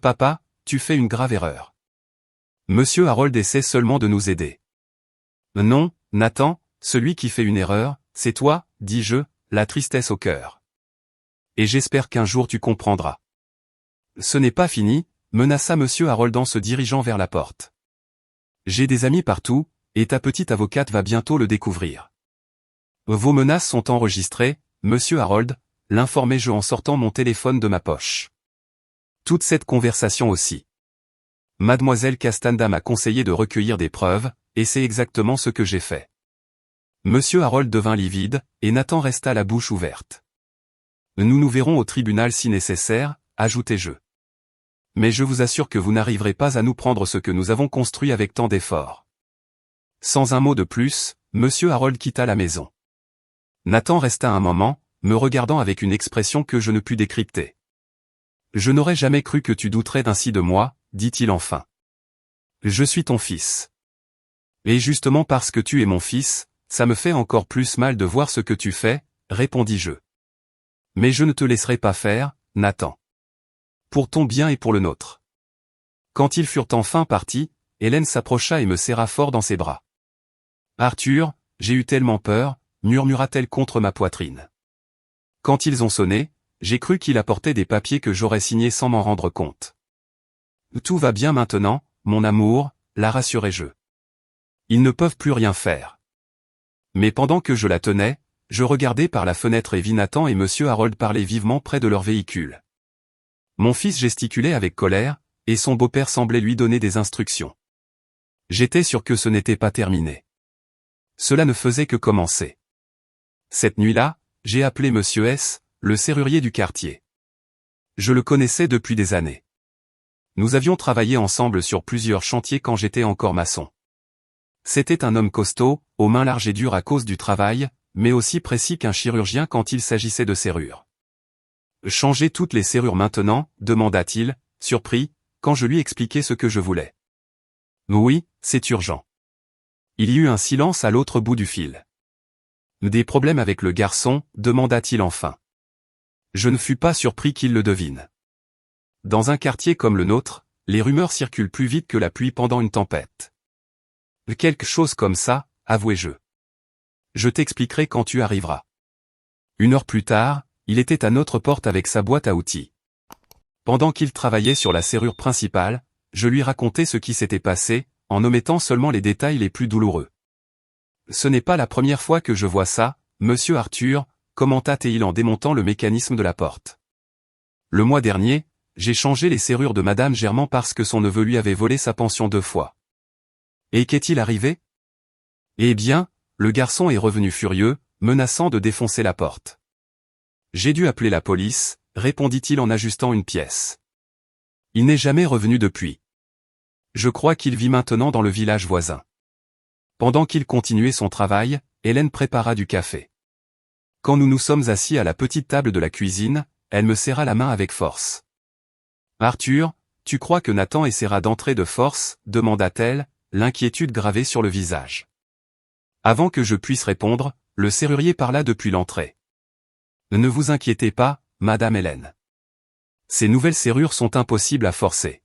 Papa, tu fais une grave erreur. Monsieur Harold essaie seulement de nous aider. Non, Nathan, celui qui fait une erreur, c'est toi, dis-je, la tristesse au cœur. Et j'espère qu'un jour tu comprendras. Ce n'est pas fini, menaça Monsieur Harold en se dirigeant vers la porte. J'ai des amis partout, et ta petite avocate va bientôt le découvrir. Vos menaces sont enregistrées, Monsieur Harold, l'informai-je en sortant mon téléphone de ma poche. Toute cette conversation aussi. Mademoiselle Castanda m'a conseillé de recueillir des preuves, et c'est exactement ce que j'ai fait. Monsieur Harold devint livide, et Nathan resta la bouche ouverte. Nous nous verrons au tribunal si nécessaire, ajoutai-je. Mais je vous assure que vous n'arriverez pas à nous prendre ce que nous avons construit avec tant d'efforts. Sans un mot de plus, Monsieur Harold quitta la maison. Nathan resta un moment, me regardant avec une expression que je ne pus décrypter. Je n'aurais jamais cru que tu douterais ainsi de moi, dit-il enfin. Je suis ton fils. Et justement parce que tu es mon fils, ça me fait encore plus mal de voir ce que tu fais, répondis-je. Mais je ne te laisserai pas faire, Nathan. Pour ton bien et pour le nôtre. Quand ils furent enfin partis, Hélène s'approcha et me serra fort dans ses bras. Arthur, j'ai eu tellement peur, murmura-t-elle contre ma poitrine. Quand ils ont sonné, j'ai cru qu'il apportait des papiers que j'aurais signés sans m'en rendre compte. Tout va bien maintenant, mon amour, la rassurai-je. Ils ne peuvent plus rien faire. Mais pendant que je la tenais, je regardais par la fenêtre et vis Nathan et Monsieur Harold parler vivement près de leur véhicule. Mon fils gesticulait avec colère, et son beau-père semblait lui donner des instructions. J'étais sûr que ce n'était pas terminé. Cela ne faisait que commencer. Cette nuit-là, j'ai appelé Monsieur S., le serrurier du quartier. Je le connaissais depuis des années. Nous avions travaillé ensemble sur plusieurs chantiers quand j'étais encore maçon. C'était un homme costaud, aux mains larges et dures à cause du travail, mais aussi précis qu'un chirurgien quand il s'agissait de serrures. Changer toutes les serrures maintenant, demanda-t-il, surpris, quand je lui expliquai ce que je voulais. Oui, c'est urgent. Il y eut un silence à l'autre bout du fil. Des problèmes avec le garçon, demanda-t-il enfin. Je ne fus pas surpris qu'il le devine. Dans un quartier comme le nôtre, les rumeurs circulent plus vite que la pluie pendant une tempête. Quelque chose comme ça, avouai-je. Je t'expliquerai quand tu arriveras. 1 heure plus tard, il était à notre porte avec sa boîte à outils. Pendant qu'il travaillait sur la serrure principale, je lui racontai ce qui s'était passé, en omettant seulement les détails les plus douloureux. Ce n'est pas la première fois que je vois ça, Monsieur Arthur, commenta-t-il en démontant le mécanisme de la porte. Le mois dernier, j'ai changé les serrures de Madame Germain parce que son neveu lui avait volé sa pension 2 fois. Et qu'est-il arrivé? Eh bien, le garçon est revenu furieux, menaçant de défoncer la porte. J'ai dû appeler la police, répondit-il en ajustant une pièce. Il n'est jamais revenu depuis. Je crois qu'il vit maintenant dans le village voisin. Pendant qu'il continuait son travail, Hélène prépara du café. Quand nous nous sommes assis à la petite table de la cuisine, elle me serra la main avec force. Arthur, tu crois que Nathan essaiera d'entrer de force, demanda-t-elle, l'inquiétude gravée sur le visage. Avant que je puisse répondre, le serrurier parla depuis l'entrée. Ne vous inquiétez pas, Madame Hélène. Ces nouvelles serrures sont impossibles à forcer.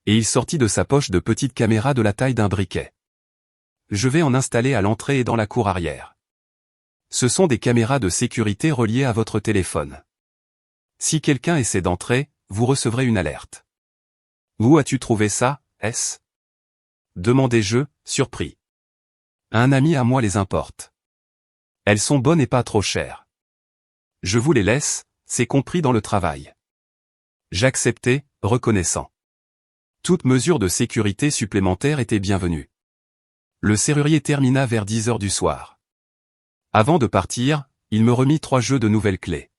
Et il sortit de sa poche de petites caméras de la taille d'un briquet. Je vais en installer à l'entrée et dans la cour arrière. Ce sont des caméras de sécurité reliées à votre téléphone. Si quelqu'un essaie d'entrer, vous recevrez une alerte. Où as-tu trouvé ça, S? Demandai-je, surpris. Un ami à moi les importe. Elles sont bonnes et pas trop chères. Je vous les laisse, c'est compris dans le travail. J'acceptai, reconnaissant. Toute mesure de sécurité supplémentaire était bienvenue. Le serrurier termina vers 10 heures du soir. Avant de partir, il me remit 3 jeux de nouvelles clés.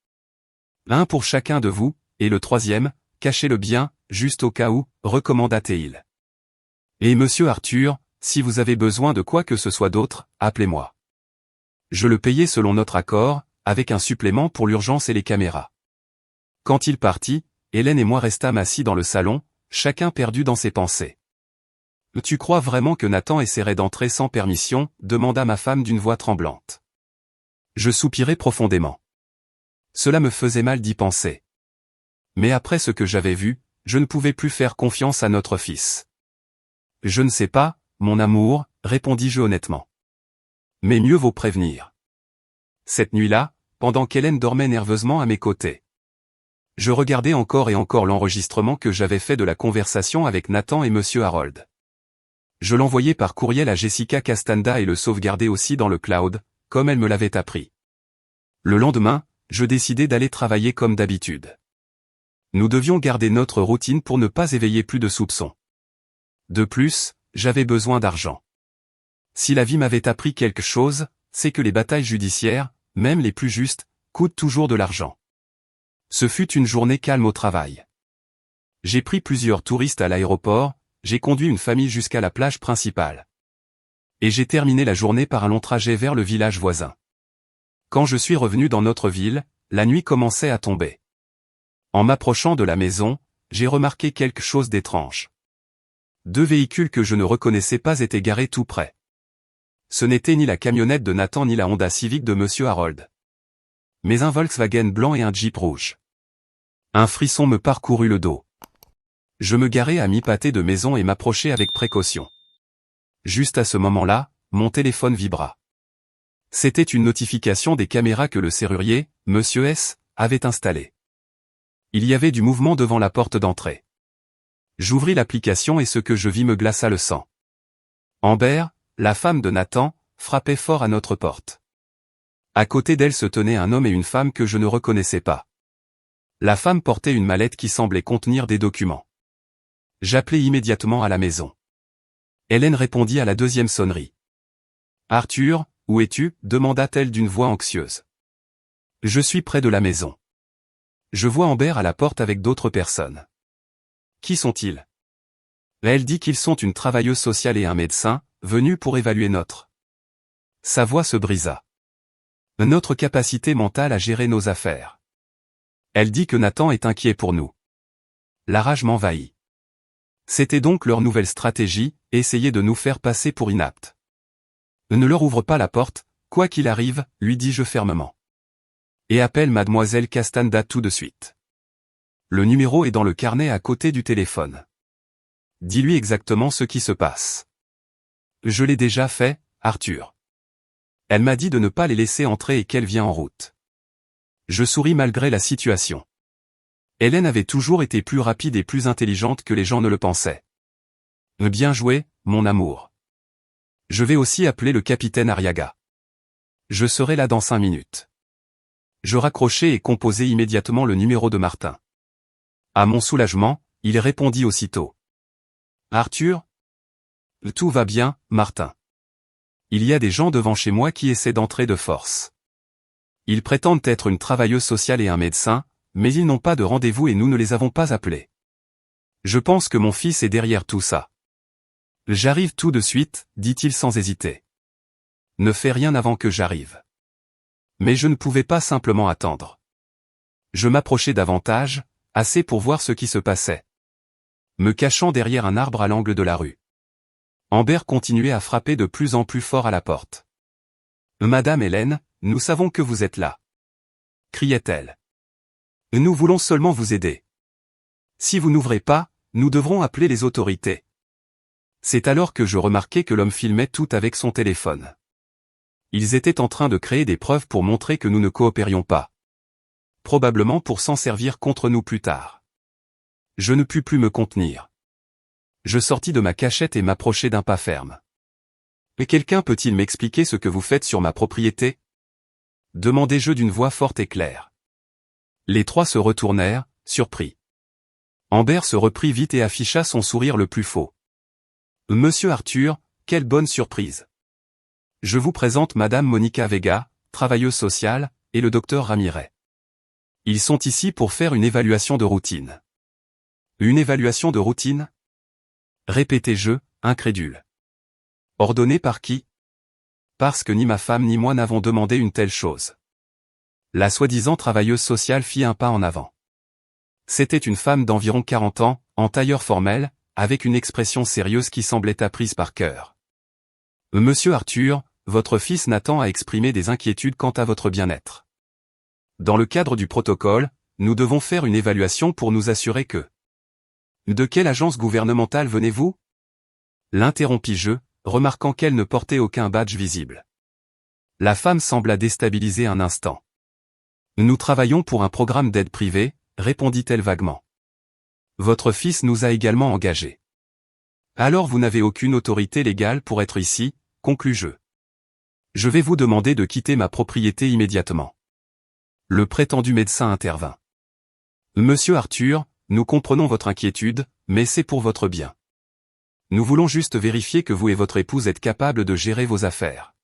Un pour chacun de vous, et le 3e, cachez-le bien, juste au cas où, recommanda-t-il. Et Monsieur Arthur, si vous avez besoin de quoi que ce soit d'autre, appelez-moi. Je le payais selon notre accord, avec un supplément pour l'urgence et les caméras. Quand il partit, Hélène et moi restâmes assis dans le salon, chacun perdu dans ses pensées. « Tu crois vraiment que Nathan essaierait d'entrer sans permission ?» demanda ma femme d'une voix tremblante. Je soupirai profondément. Cela me faisait mal d'y penser. Mais après ce que j'avais vu, je ne pouvais plus faire confiance à notre fils. « Je ne sais pas, mon amour, répondis-je honnêtement. Mais mieux vaut prévenir. » Cette nuit-là, pendant qu'Hélène dormait nerveusement à mes côtés, je regardais encore et encore l'enregistrement que j'avais fait de la conversation avec Nathan et Monsieur Harold. Je l'envoyais par courriel à Jessica Castanda et le sauvegardais aussi dans le cloud, comme elle me l'avait appris. Le lendemain, je décidai d'aller travailler comme d'habitude. Nous devions garder notre routine pour ne pas éveiller plus de soupçons. De plus, j'avais besoin d'argent. Si la vie m'avait appris quelque chose, c'est que les batailles judiciaires, même les plus justes, coûtent toujours de l'argent. Ce fut une journée calme au travail. J'ai pris plusieurs touristes à l'aéroport, j'ai conduit une famille jusqu'à la plage principale. Et j'ai terminé la journée par un long trajet vers le village voisin. Quand je suis revenu dans notre ville, la nuit commençait à tomber. En m'approchant de la maison, j'ai remarqué quelque chose d'étrange. 2 véhicules que je ne reconnaissais pas étaient garés tout près. Ce n'était ni la camionnette de Nathan ni la Honda Civic de Monsieur Harold, mais un Volkswagen blanc et un Jeep rouge. Un frisson me parcourut le dos. Je me garai à mi-pâté de maison et m'approchai avec précaution. Juste à ce moment-là, mon téléphone vibra. C'était une notification des caméras que le serrurier, Monsieur S, avait installées. Il y avait du mouvement devant la porte d'entrée. J'ouvris l'application et ce que je vis me glaça le sang. Amber, la femme de Nathan, frappait fort à notre porte. À côté d'elle se tenaient un homme et une femme que je ne reconnaissais pas. La femme portait une mallette qui semblait contenir des documents. J'appelai immédiatement à la maison. Hélène répondit à la 2e sonnerie. « Arthur, où es-tu » demanda-t-elle d'une voix anxieuse. « Je suis près de la maison. Je vois Amber à la porte avec d'autres personnes. »« Qui sont-ils » Elle dit qu'ils sont une travailleuse sociale et un médecin, venus pour évaluer notre. Sa voix se brisa. Notre capacité mentale à gérer nos affaires. Elle dit que Nathan est inquiet pour nous. La rage m'envahit. C'était donc leur nouvelle stratégie, essayer de nous faire passer pour inaptes. Ne leur ouvre pas la porte, quoi qu'il arrive, lui dis-je fermement. Et appelle mademoiselle Castanda tout de suite. Le numéro est dans le carnet à côté du téléphone. Dis-lui exactement ce qui se passe. Je l'ai déjà fait, Arthur. Elle m'a dit de ne pas les laisser entrer et qu'elle vient en route. Je souris malgré la situation. Hélène avait toujours été plus rapide et plus intelligente que les gens ne le pensaient. Bien joué, mon amour. Je vais aussi appeler le capitaine Arriaga. Je serai là dans 5 minutes. Je raccrochai et composai immédiatement le numéro de Martin. À mon soulagement, il répondit aussitôt. Arthur ? Tout va bien, Martin. Il y a des gens devant chez moi qui essaient d'entrer de force. Ils prétendent être une travailleuse sociale et un médecin, mais ils n'ont pas de rendez-vous et nous ne les avons pas appelés. Je pense que mon fils est derrière tout ça. J'arrive tout de suite, dit-il sans hésiter. Ne fais rien avant que j'arrive. Mais je ne pouvais pas simplement attendre. Je m'approchai davantage, assez pour voir ce qui se passait. Me cachant derrière un arbre à l'angle de la rue. Amber continuait à frapper de plus en plus fort à la porte. « Madame Hélène, nous savons que vous êtes là. » criait-elle. « Nous voulons seulement vous aider. Si vous n'ouvrez pas, nous devrons appeler les autorités. » C'est alors que je remarquai que l'homme filmait tout avec son téléphone. Ils étaient en train de créer des preuves pour montrer que nous ne coopérions pas. Probablement pour s'en servir contre nous plus tard. Je ne pus plus me contenir. Je sortis de ma cachette et m'approchai d'un pas ferme. « Mais quelqu'un peut-il m'expliquer ce que vous faites sur ma propriété ?» demandai-je d'une voix forte et claire. Les 3 se retournèrent, surpris. Amber se reprit vite et afficha son sourire le plus faux. « Monsieur Arthur, quelle bonne surprise. Je vous présente Madame Monica Vega, travailleuse sociale, et le docteur Ramirez. Ils sont ici pour faire une évaluation de routine. » Une évaluation de routine ? Répétai-je, incrédule. Ordonnée par qui ? parce que ni ma femme ni moi n'avons demandé une telle chose. La soi-disant travailleuse sociale fit un pas en avant. C'était une femme d'environ 40 ans, en tailleur formel, avec une expression sérieuse qui semblait apprise par cœur. Monsieur Arthur, votre fils Nathan a exprimé des inquiétudes quant à votre bien-être. Dans le cadre du protocole, nous devons faire une évaluation pour nous assurer que... De quelle agence gouvernementale venez-vous? L'interrompis-je, remarquant qu'elle ne portait aucun badge visible. La femme sembla déstabilisée un instant. Nous travaillons pour un programme d'aide privée, répondit-elle vaguement. Votre fils nous a également engagés. Alors vous n'avez aucune autorité légale pour être ici, conclus-je. Je vais vous demander de quitter ma propriété immédiatement. Le prétendu médecin intervint. Monsieur Arthur, nous comprenons votre inquiétude, mais c'est pour votre bien. Nous voulons juste vérifier que vous et votre épouse êtes capables de gérer vos affaires.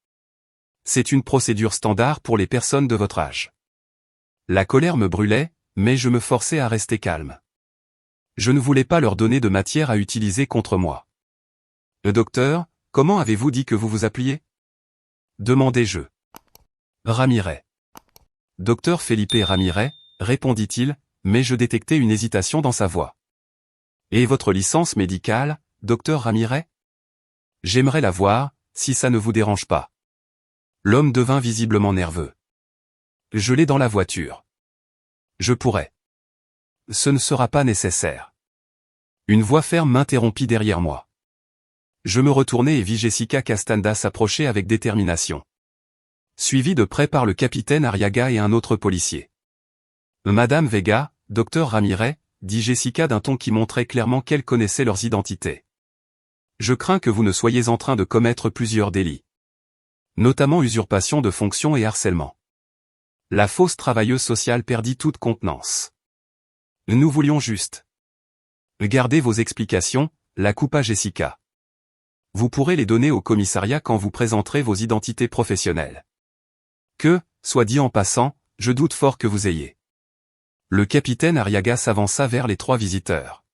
C'est une procédure standard pour les personnes de votre âge. La colère me brûlait, mais je me forçais à rester calme. Je ne voulais pas leur donner de matière à utiliser contre moi. Docteur, comment avez-vous dit que vous vous appeliez? Demandai-je. Ramirez. Docteur Felipe Ramirez, répondit-il, mais je détectai une hésitation dans sa voix. Et votre licence médicale, docteur Ramirez? J'aimerais la voir, si ça ne vous dérange pas. L'homme devint visiblement nerveux. Je l'ai dans la voiture. Je pourrais. Ce ne sera pas nécessaire. Une voix ferme m'interrompit derrière moi. Je me retournai et vis Jessica Castanda s'approcher avec détermination. Suivie de près par le capitaine Arriaga et un autre policier. Madame Vega, docteur Ramirez, dit Jessica d'un ton qui montrait clairement qu'elle connaissait leurs identités. Je crains que vous ne soyez en train de commettre plusieurs délits. Notamment usurpation de fonction et harcèlement. La fausse travailleuse sociale perdit toute contenance. Nous voulions juste. Gardez vos explications, la coupa Jessica. Vous pourrez les donner au commissariat quand vous présenterez vos identités professionnelles. Que, soit dit en passant, je doute fort que vous ayez. Le capitaine Arriaga s'avança vers les trois visiteurs.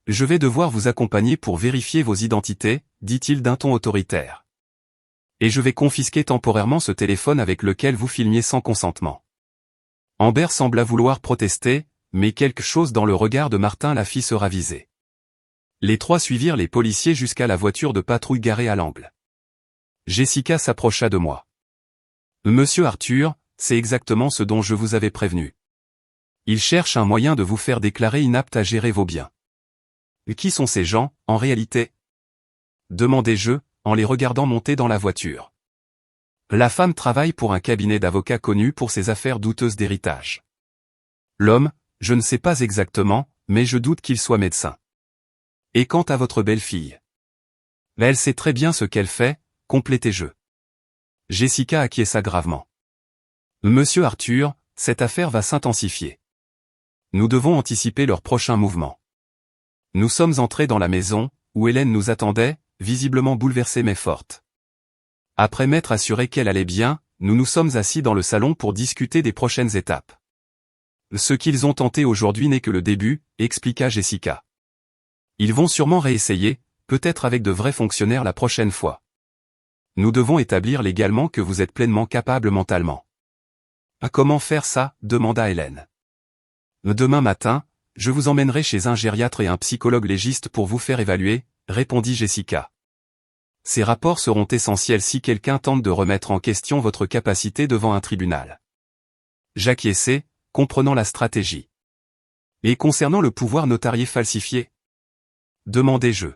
Je vais devoir vous accompagner pour vérifier vos identités, dit-il d'un ton autoritaire. Et je vais confisquer temporairement ce téléphone avec lequel vous filmiez sans consentement. Amber sembla vouloir protester, mais quelque chose dans le regard de Martin la fit se raviser. Les trois suivirent les policiers jusqu'à la voiture de patrouille garée à l'angle. Jessica s'approcha de moi. Monsieur Arthur, c'est exactement ce dont je vous avais prévenu. Il cherche un moyen de vous faire déclarer inapte à gérer vos biens. Qui sont ces gens, en réalité? Demandai-je, en les regardant monter dans la voiture. La femme travaille pour un cabinet d'avocats connu pour ses affaires douteuses d'héritage. L'homme, je ne sais pas exactement, mais je doute qu'il soit médecin. Et quant à votre belle-fille? Elle sait très bien ce qu'elle fait, complétai-je. Jessica acquiesça gravement. Monsieur Arthur, cette affaire va s'intensifier. Nous devons anticiper leurs prochains mouvements. Nous sommes entrés dans la maison, où Hélène nous attendait, visiblement bouleversée mais forte. Après m'être assuré qu'elle allait bien, nous nous sommes assis dans le salon pour discuter des prochaines étapes. Ce qu'ils ont tenté aujourd'hui n'est que le début, expliqua Jessica. Ils vont sûrement réessayer, peut-être avec de vrais fonctionnaires la prochaine fois. Nous devons établir légalement que vous êtes pleinement capable mentalement. Comment faire ça? Demanda Hélène. Demain matin, je vous emmènerai chez un gériatre et un psychologue légiste pour vous faire évaluer, répondit Jessica. Ces rapports seront essentiels si quelqu'un tente de remettre en question votre capacité devant un tribunal. J'acquiesçai, comprenant la stratégie. Et concernant le pouvoir notarié falsifié? Demandai-je.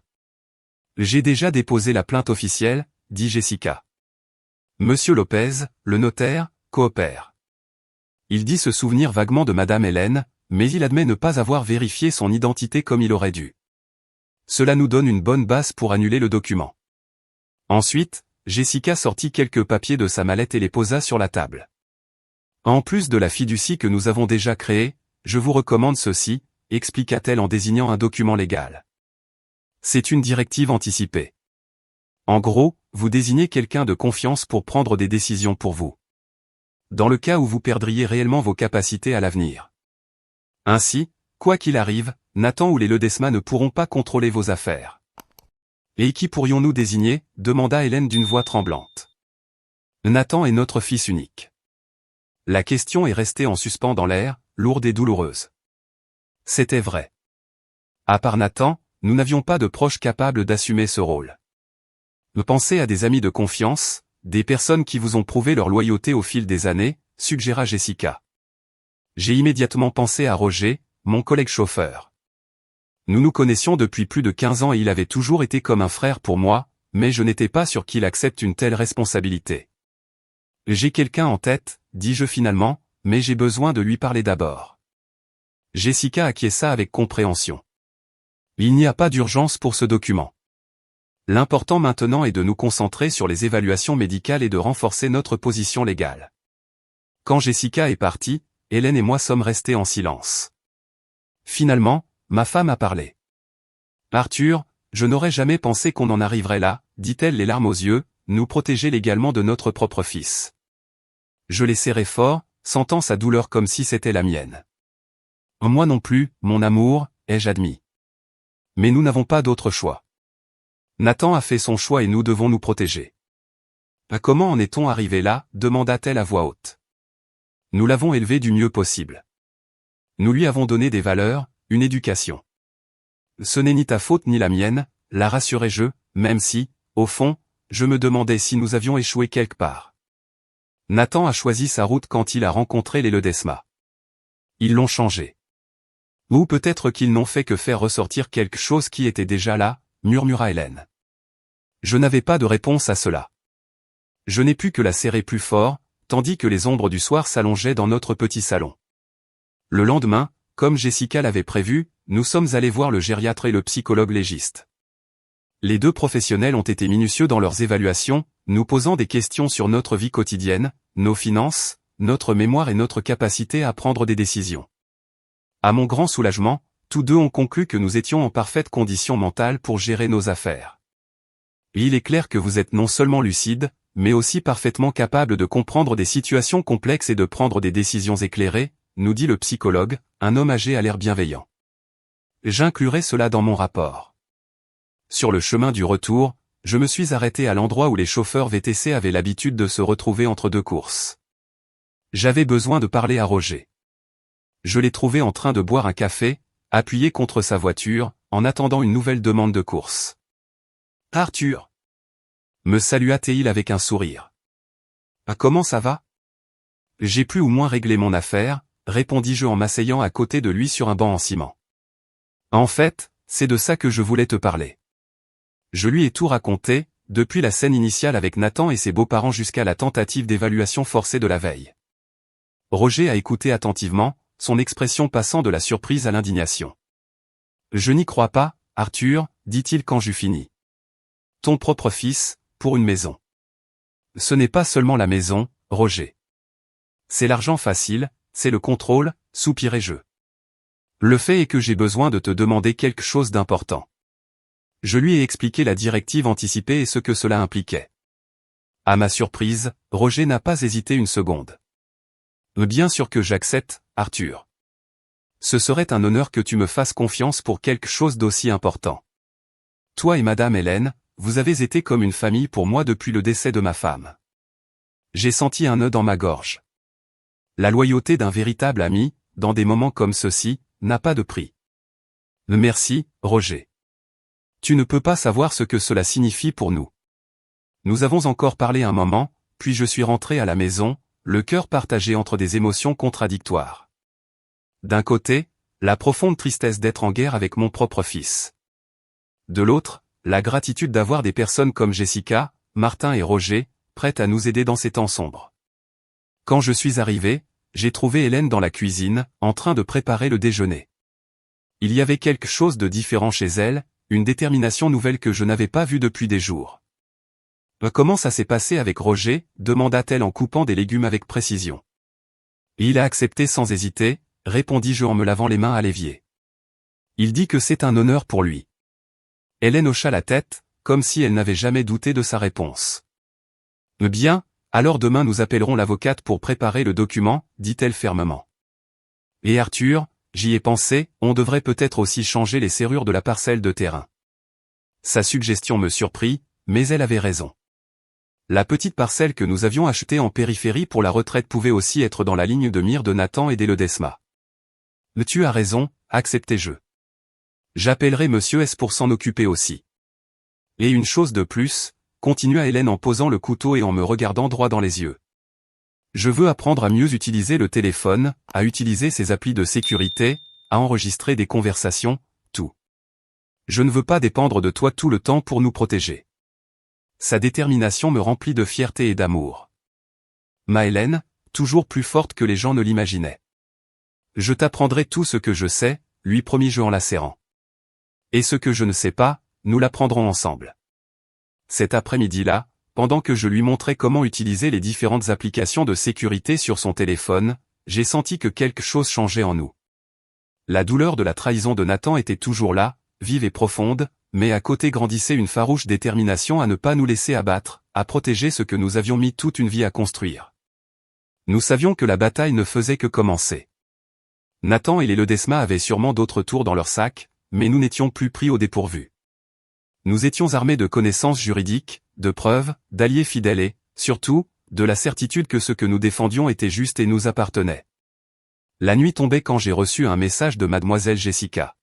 J'ai déjà déposé la plainte officielle, dit Jessica. Monsieur Lopez, le notaire, coopère. Il dit se souvenir vaguement de Madame Hélène, mais il admet ne pas avoir vérifié son identité comme il aurait dû. Cela nous donne une bonne base pour annuler le document. Ensuite, Jessica sortit quelques papiers de sa mallette et les posa sur la table. En plus de la fiducie que nous avons déjà créée, je vous recommande ceci, expliqua-t-elle en désignant un document légal. C'est une directive anticipée. En gros, vous désignez quelqu'un de confiance pour prendre des décisions pour vous. Dans le cas où vous perdriez réellement vos capacités à l'avenir. Ainsi, quoi qu'il arrive, Nathan ou les Ledesma ne pourront pas contrôler vos affaires. Et qui pourrions-nous désigner? Demanda Hélène d'une voix tremblante. Nathan est notre fils unique. La question est restée en suspens dans l'air, lourde et douloureuse. C'était vrai. À part Nathan, nous n'avions pas de proches capables d'assumer ce rôle. Pensez à des amis de confiance, des personnes qui vous ont prouvé leur loyauté au fil des années, suggéra Jessica. J'ai immédiatement pensé à Roger, mon collègue chauffeur. Nous nous connaissions depuis plus de 15 ans et il avait toujours été comme un frère pour moi, mais je n'étais pas sûr qu'il accepte une telle responsabilité. J'ai quelqu'un en tête, dis-je finalement, mais j'ai besoin de lui parler d'abord. Jessica acquiesça avec compréhension. Il n'y a pas d'urgence pour ce document. L'important maintenant est de nous concentrer sur les évaluations médicales et de renforcer notre position légale. Quand Jessica est partie, Hélène et moi sommes restés en silence. Finalement, ma femme a parlé. Arthur, je n'aurais jamais pensé qu'on en arriverait là, dit-elle les larmes aux yeux, nous protéger légalement de notre propre fils. Je l'ai serré fort, sentant sa douleur comme si c'était la mienne. Moi non plus, mon amour, ai-je admis. Mais nous n'avons pas d'autre choix. Nathan a fait son choix et nous devons nous protéger. Comment en est-on arrivé là, demanda-t-elle à voix haute. Nous l'avons élevé du mieux possible. Nous lui avons donné des valeurs, une éducation. Ce n'est ni ta faute ni la mienne, la rassurai-je, même si, au fond, je me demandais si nous avions échoué quelque part. Nathan a choisi sa route quand il a rencontré les Ledesma. Ils l'ont changé. Ou peut-être qu'ils n'ont fait que faire ressortir quelque chose qui était déjà là, murmura Hélène. Je n'avais pas de réponse à cela. Je n'ai pu que la serrer plus fort, tandis que les ombres du soir s'allongeaient dans notre petit salon. Le lendemain, comme Jessica l'avait prévu, nous sommes allés voir le gériatre et le psychologue légiste. Les deux professionnels ont été minutieux dans leurs évaluations, nous posant des questions sur notre vie quotidienne, nos finances, notre mémoire et notre capacité à prendre des décisions. À mon grand soulagement, tous deux ont conclu que nous étions en parfaite condition mentale pour gérer nos affaires. Il est clair que vous êtes non seulement lucide, mais aussi parfaitement capable de comprendre des situations complexes et de prendre des décisions éclairées, nous dit le psychologue, un homme âgé à l'air bienveillant. J'inclurai cela dans mon rapport. Sur le chemin du retour, je me suis arrêté à l'endroit où les chauffeurs VTC avaient l'habitude de se retrouver entre deux courses. J'avais besoin de parler à Roger. Je l'ai trouvé en train de boire un café, appuyé contre sa voiture, en attendant une nouvelle demande de course. « Arthur !» me salua-t-il avec un sourire. « Comment ça va ?» J'ai plus ou moins réglé mon affaire, répondis-je en m'asseyant à côté de lui sur un banc en ciment. En fait, c'est de ça que je voulais te parler. Je lui ai tout raconté, depuis la scène initiale avec Nathan et ses beaux-parents jusqu'à la tentative d'évaluation forcée de la veille. Roger a écouté attentivement, son expression passant de la surprise à l'indignation. « Je n'y crois pas, Arthur, dit-il quand j'eus fini. Ton propre fils, pour une maison. Ce n'est pas seulement la maison, Roger. C'est l'argent facile, c'est le contrôle, soupirai-je. Le fait est que j'ai besoin de te demander quelque chose d'important. » Je lui ai expliqué la directive anticipée et ce que cela impliquait. À ma surprise, Roger n'a pas hésité une seconde. « Bien sûr que j'accepte, Arthur. Ce serait un honneur que tu me fasses confiance pour quelque chose d'aussi important. Toi et Madame Hélène, vous avez été comme une famille pour moi depuis le décès de ma femme. J'ai senti un nœud dans ma gorge. La loyauté d'un véritable ami, dans des moments comme ceux-ci, n'a pas de prix. Merci, Roger. Tu ne peux pas savoir ce que cela signifie pour nous. » Nous avons encore parlé un moment, puis je suis rentré à la maison, le cœur partagé entre des émotions contradictoires. D'un côté, la profonde tristesse d'être en guerre avec mon propre fils. De l'autre, la gratitude d'avoir des personnes comme Jessica, Martin et Roger, prêtes à nous aider dans ces temps sombres. Quand je suis arrivé, j'ai trouvé Hélène dans la cuisine, en train de préparer le déjeuner. Il y avait quelque chose de différent chez elle, une détermination nouvelle que je n'avais pas vue depuis des jours. « Comment ça s'est passé avec Roger ?» demanda-t-elle en coupant des légumes avec précision. « Il a accepté sans hésiter », répondis-je en me lavant les mains à l'évier. « Il dit que c'est un honneur pour lui. » Hélène hocha la tête, comme si elle n'avait jamais douté de sa réponse. « Bien, alors demain nous appellerons l'avocate pour préparer le document, dit-elle fermement. « Et Arthur, j'y ai pensé, on devrait peut-être aussi changer les serrures de la parcelle de terrain. » Sa suggestion me surprit, mais elle avait raison. La petite parcelle que nous avions achetée en périphérie pour la retraite pouvait aussi être dans la ligne de mire de Nathan et des Ledesma. Mais tu as raison, acceptai-je. J'appellerai Monsieur S pour s'en occuper aussi. Et une chose de plus, continua Hélène en posant le couteau et en me regardant droit dans les yeux. Je veux apprendre à mieux utiliser le téléphone, à utiliser ses applis de sécurité, à enregistrer des conversations, tout. Je ne veux pas dépendre de toi tout le temps pour nous protéger. Sa détermination me remplit de fierté et d'amour. Ma Hélène, toujours plus forte que les gens ne l'imaginaient. Je t'apprendrai tout ce que je sais, lui promis-je en la serrant. Et ce que je ne sais pas, nous l'apprendrons ensemble. Cet après-midi-là, pendant que je lui montrais comment utiliser les différentes applications de sécurité sur son téléphone, j'ai senti que quelque chose changeait en nous. La douleur de la trahison de Nathan était toujours là, vive et profonde, mais à côté grandissait une farouche détermination à ne pas nous laisser abattre, à protéger ce que nous avions mis toute une vie à construire. Nous savions que la bataille ne faisait que commencer. Nathan et les Ledesma avaient sûrement d'autres tours dans leur sac, mais nous n'étions plus pris au dépourvu. Nous étions armés de connaissances juridiques, de preuves, d'alliés fidèles et, surtout, de la certitude que ce que nous défendions était juste et nous appartenait. La nuit tombait quand j'ai reçu un message de mademoiselle Jessica.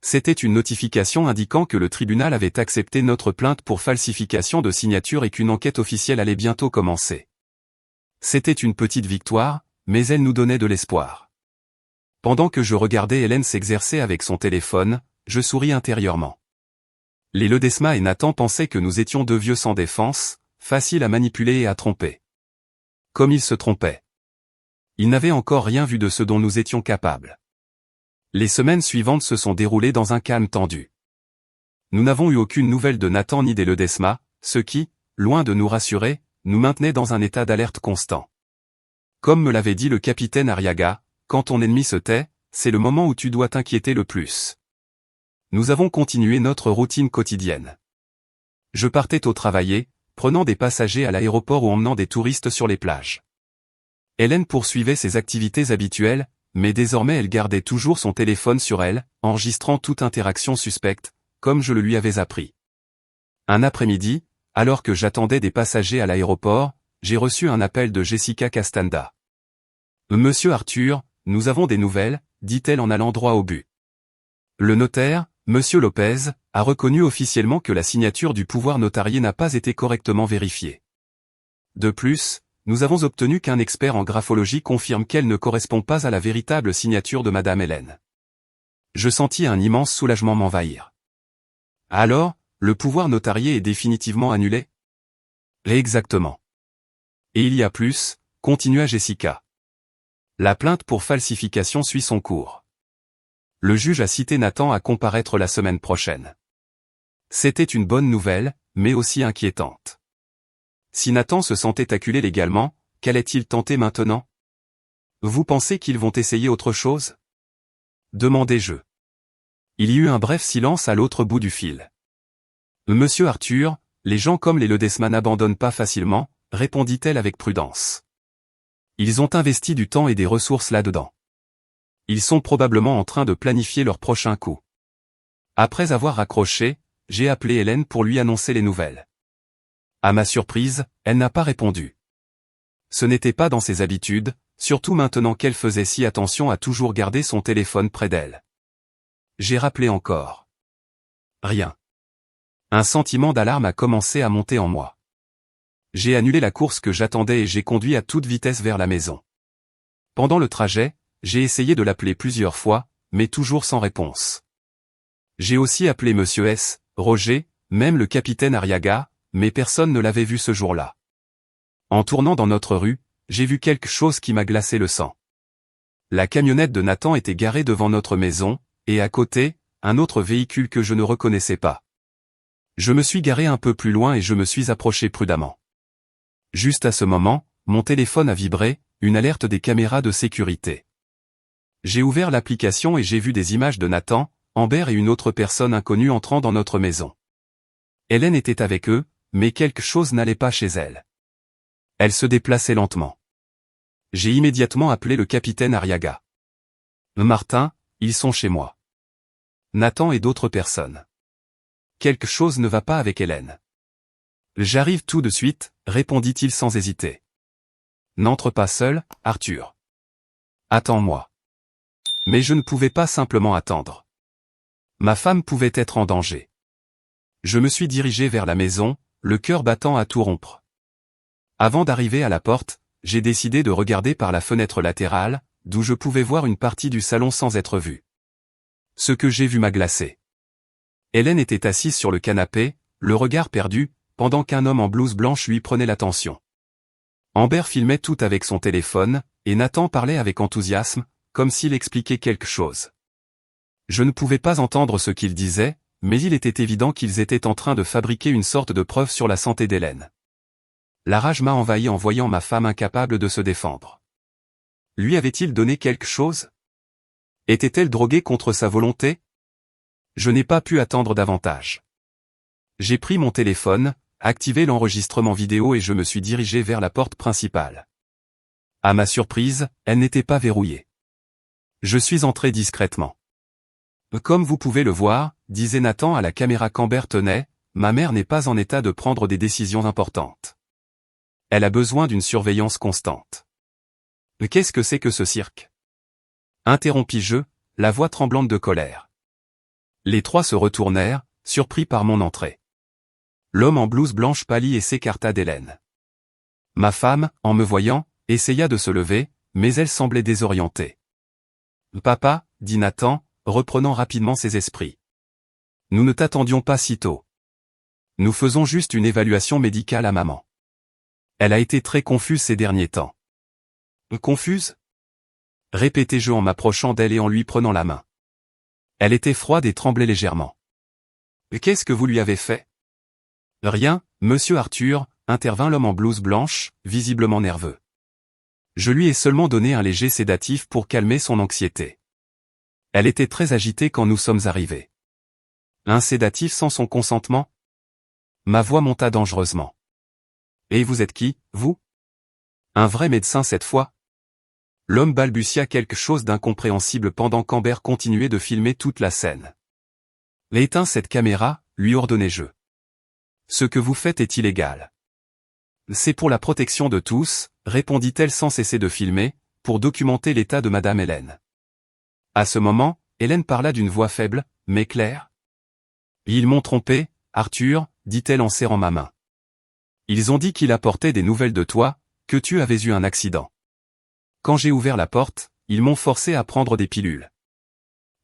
C'était une notification indiquant que le tribunal avait accepté notre plainte pour falsification de signature et qu'une enquête officielle allait bientôt commencer. C'était une petite victoire, mais elle nous donnait de l'espoir. Pendant que je regardais Hélène s'exercer avec son téléphone, je souris intérieurement. Les Ledesma et Nathan pensaient que nous étions deux vieux sans défense, faciles à manipuler et à tromper. Comme ils se trompaient. Ils n'avaient encore rien vu de ce dont nous étions capables. Les semaines suivantes se sont déroulées dans un calme tendu. Nous n'avons eu aucune nouvelle de Nathan ni des Ledesma, ce qui, loin de nous rassurer, nous maintenait dans un état d'alerte constant. Comme me l'avait dit le capitaine Arriaga, quand ton ennemi se tait, c'est le moment où tu dois t'inquiéter le plus. Nous avons continué notre routine quotidienne. Je partais au travail, prenant des passagers à l'aéroport ou emmenant des touristes sur les plages. Hélène poursuivait ses activités habituelles, mais désormais elle gardait toujours son téléphone sur elle, enregistrant toute interaction suspecte, comme je le lui avais appris. Un après-midi, alors que j'attendais des passagers à l'aéroport, j'ai reçu un appel de Jessica Castanda. « Monsieur Arthur, nous avons des nouvelles, dit-elle en allant droit au but. Le notaire, Monsieur Lopez, a reconnu officiellement que la signature du pouvoir notarié n'a pas été correctement vérifiée. De plus, nous avons obtenu qu'un expert en graphologie confirme qu'elle ne correspond pas à la véritable signature de Madame Hélène. Je sentis un immense soulagement m'envahir. Alors, le pouvoir notarié est définitivement annulé? Exactement. Et il y a plus, continua Jessica. La plainte pour falsification suit son cours. Le juge a cité Nathan à comparaître la semaine prochaine. C'était une bonne nouvelle, mais aussi inquiétante. Si Nathan se sentait acculé légalement, qu'allait-il tenter maintenant? Vous pensez qu'ils vont essayer autre chose? Demandai-je. Il y eut un bref silence à l'autre bout du fil. Monsieur Arthur, les gens comme les Ledesma n'abandonnent pas facilement, répondit-elle avec prudence. Ils ont investi du temps et des ressources là-dedans. Ils sont probablement en train de planifier leur prochain coup. Après avoir raccroché, j'ai appelé Hélène pour lui annoncer les nouvelles. À ma surprise, elle n'a pas répondu. Ce n'était pas dans ses habitudes, surtout maintenant qu'elle faisait si attention à toujours garder son téléphone près d'elle. J'ai rappelé encore. Rien. Un sentiment d'alarme a commencé à monter en moi. J'ai annulé la course que j'attendais et j'ai conduit à toute vitesse vers la maison. Pendant le trajet, j'ai essayé de l'appeler plusieurs fois, mais toujours sans réponse. J'ai aussi appelé Monsieur S, Roger, même le capitaine Arriaga, mais personne ne l'avait vu ce jour-là. En tournant dans notre rue, j'ai vu quelque chose qui m'a glacé le sang. La camionnette de Nathan était garée devant notre maison, et à côté, un autre véhicule que je ne reconnaissais pas. Je me suis garé un peu plus loin et je me suis approché prudemment. Juste à ce moment, mon téléphone a vibré, une alerte des caméras de sécurité. J'ai ouvert l'application et j'ai vu des images de Nathan, Amber et une autre personne inconnue entrant dans notre maison. Hélène était avec eux, mais quelque chose n'allait pas chez elle. Elle se déplaçait lentement. J'ai immédiatement appelé le capitaine Arriaga. Martin, ils sont chez moi. Nathan et d'autres personnes. Quelque chose ne va pas avec Hélène. J'arrive tout de suite, répondit-il sans hésiter. N'entre pas seul, Arthur. Attends-moi. Mais je ne pouvais pas simplement attendre. Ma femme pouvait être en danger. Je me suis dirigé vers la maison, le cœur battant à tout rompre. Avant d'arriver à la porte, j'ai décidé de regarder par la fenêtre latérale, d'où je pouvais voir une partie du salon sans être vu. Ce que j'ai vu m'a glacé. Hélène était assise sur le canapé, le regard perdu, pendant qu'un homme en blouse blanche lui prenait l'attention. Amber filmait tout avec son téléphone, et Nathan parlait avec enthousiasme, comme s'il expliquait quelque chose. Je ne pouvais pas entendre ce qu'il disait, mais il était évident qu'ils étaient en train de fabriquer une sorte de preuve sur la santé d'Hélène. La rage m'a envahi en voyant ma femme incapable de se défendre. Lui avait-il donné quelque chose? Était-elle droguée contre sa volonté? Je n'ai pas pu attendre davantage. J'ai pris mon téléphone, activé l'enregistrement vidéo et je me suis dirigé vers la porte principale. À ma surprise, elle n'était pas verrouillée. Je suis entré discrètement. Comme vous pouvez le voir, disait Nathan à la caméra qu'Amber tenait, ma mère n'est pas en état de prendre des décisions importantes. Elle a besoin d'une surveillance constante. Qu'est-ce que c'est que ce cirque? Interrompis-je, la voix tremblante de colère. Les trois se retournèrent, surpris par mon entrée. L'homme en blouse blanche pâlit et s'écarta d'Hélène. Ma femme, en me voyant, essaya de se lever, mais elle semblait désorientée. Papa, dit Nathan, reprenant rapidement ses esprits. Nous ne t'attendions pas si tôt. Nous faisons juste une évaluation médicale à maman. Elle a été très confuse ces derniers temps. Confuse? Répétai-je en m'approchant d'elle et en lui prenant la main. Elle était froide et tremblait légèrement. Qu'est-ce que vous lui avez fait? Rien, monsieur Arthur, intervint l'homme en blouse blanche, visiblement nerveux. Je lui ai seulement donné un léger sédatif pour calmer son anxiété. Elle était très agitée quand nous sommes arrivés. Un sédatif sans son consentement? Ma voix monta dangereusement. Et vous êtes qui, vous? Un vrai médecin cette fois? L'homme balbutia quelque chose d'incompréhensible pendant qu'Amber continuait de filmer toute la scène. Éteins cette caméra, lui ordonnai-je. Ce que vous faites est illégal. C'est pour la protection de tous, répondit-elle sans cesser de filmer, pour documenter l'état de Madame Hélène. À ce moment, Hélène parla d'une voix faible, mais claire. Ils m'ont trompé, Arthur, dit-elle en serrant ma main. Ils ont dit qu'il apportait des nouvelles de toi, que tu avais eu un accident. Quand j'ai ouvert la porte, ils m'ont forcé à prendre des pilules.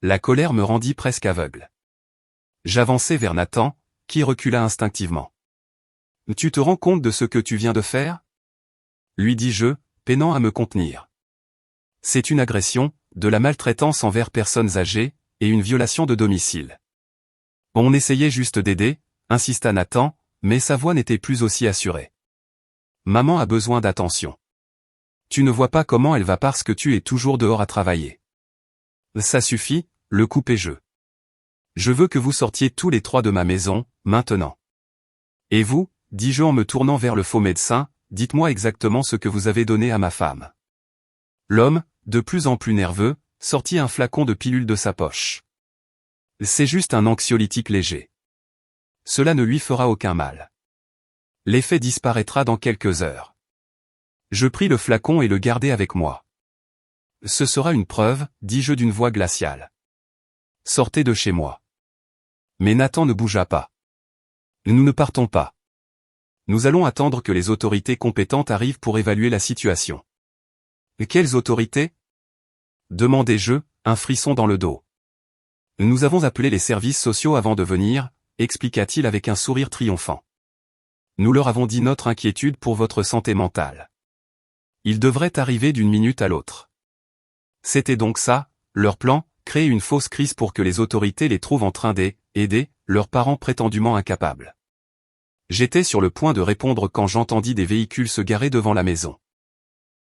La colère me rendit presque aveugle. J'avançai vers Nathan, qui recula instinctivement. Tu te rends compte de ce que tu viens de faire? Lui dis-je, peinant à me contenir. C'est une agression, de la maltraitance envers personnes âgées, et une violation de domicile. On essayait juste d'aider, insista Nathan, mais sa voix n'était plus aussi assurée. Maman a besoin d'attention. Tu ne vois pas comment elle va parce que tu es toujours dehors à travailler. Ça suffit, le coupai-je. Je veux que vous sortiez tous les trois de ma maison, maintenant. Et vous, dis-je en me tournant vers le faux médecin, dites-moi exactement ce que vous avez donné à ma femme. L'homme, de plus en plus nerveux, sortit un flacon de pilule de sa poche. C'est juste un anxiolytique léger. Cela ne lui fera aucun mal. L'effet disparaîtra dans quelques heures. Je pris le flacon et le gardai avec moi. Ce sera une preuve, dis-je d'une voix glaciale. Sortez de chez moi. Mais Nathan ne bougea pas. Nous ne partons pas. Nous allons attendre que les autorités compétentes arrivent pour évaluer la situation. Quelles autorités? Demandai-je, un frisson dans le dos. Nous avons appelé les services sociaux avant de venir, expliqua-t-il avec un sourire triomphant. Nous leur avons dit notre inquiétude pour votre santé mentale. Ils devraient arriver d'une minute à l'autre. C'était donc ça, leur plan, créer une fausse crise pour que les autorités les trouvent en train d'aider leurs parents prétendument incapables. J'étais sur le point de répondre quand j'entendis des véhicules se garer devant la maison.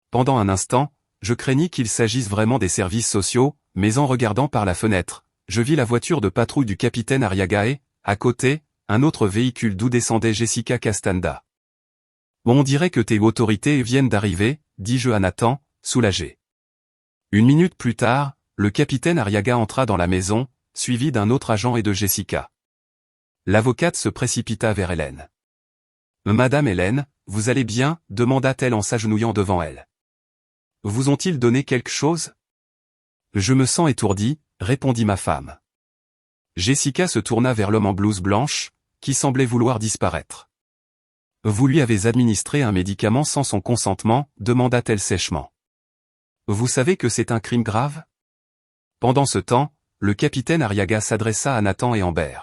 Pendant un instant, je craignis qu'il s'agisse vraiment des services sociaux, mais en regardant par la fenêtre, je vis la voiture de patrouille du capitaine Arriaga et, à côté, un autre véhicule d'où descendait Jessica Castanda. On dirait que tes autorités viennent d'arriver, dis-je à Nathan, soulagé. Une minute plus tard, le capitaine Arriaga entra dans la maison, suivi d'un autre agent et de Jessica. L'avocate se précipita vers Hélène. Madame Hélène, vous allez bien, demanda-t-elle en s'agenouillant devant elle. Vous ont-ils donné quelque chose? Je me sens étourdie, répondit ma femme. Jessica se tourna vers l'homme en blouse blanche, qui semblait vouloir disparaître. Vous lui avez administré un médicament sans son consentement, demanda-t-elle sèchement. Vous savez que c'est un crime grave? Pendant ce temps, le capitaine Arriaga s'adressa à Nathan et Amber.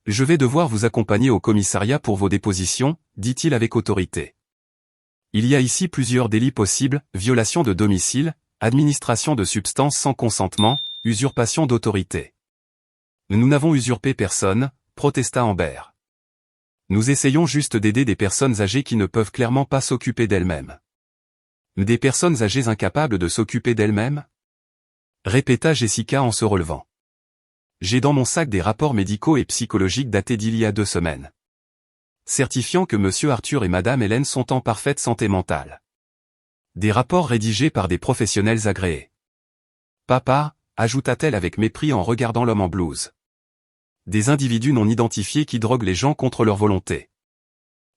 Je vais devoir vous accompagner au commissariat pour vos dépositions, dit-il avec autorité. Il y a ici plusieurs délits possibles, violation de domicile, administration de substances sans consentement, usurpation d'autorité. Nous n'avons usurpé personne, protesta Amber. Nous essayons juste d'aider des personnes âgées qui ne peuvent clairement pas s'occuper d'elles-mêmes. Des personnes âgées incapables de s'occuper d'elles-mêmes? Répéta Jessica en se relevant. J'ai dans mon sac des rapports médicaux et psychologiques datés d'il y a 2 semaines. Certifiant que Monsieur Arthur et Madame Hélène sont en parfaite santé mentale. Des rapports rédigés par des professionnels agréés. Papa, ajouta-t-elle avec mépris en regardant l'homme en blouse. Des individus non identifiés qui droguent les gens contre leur volonté.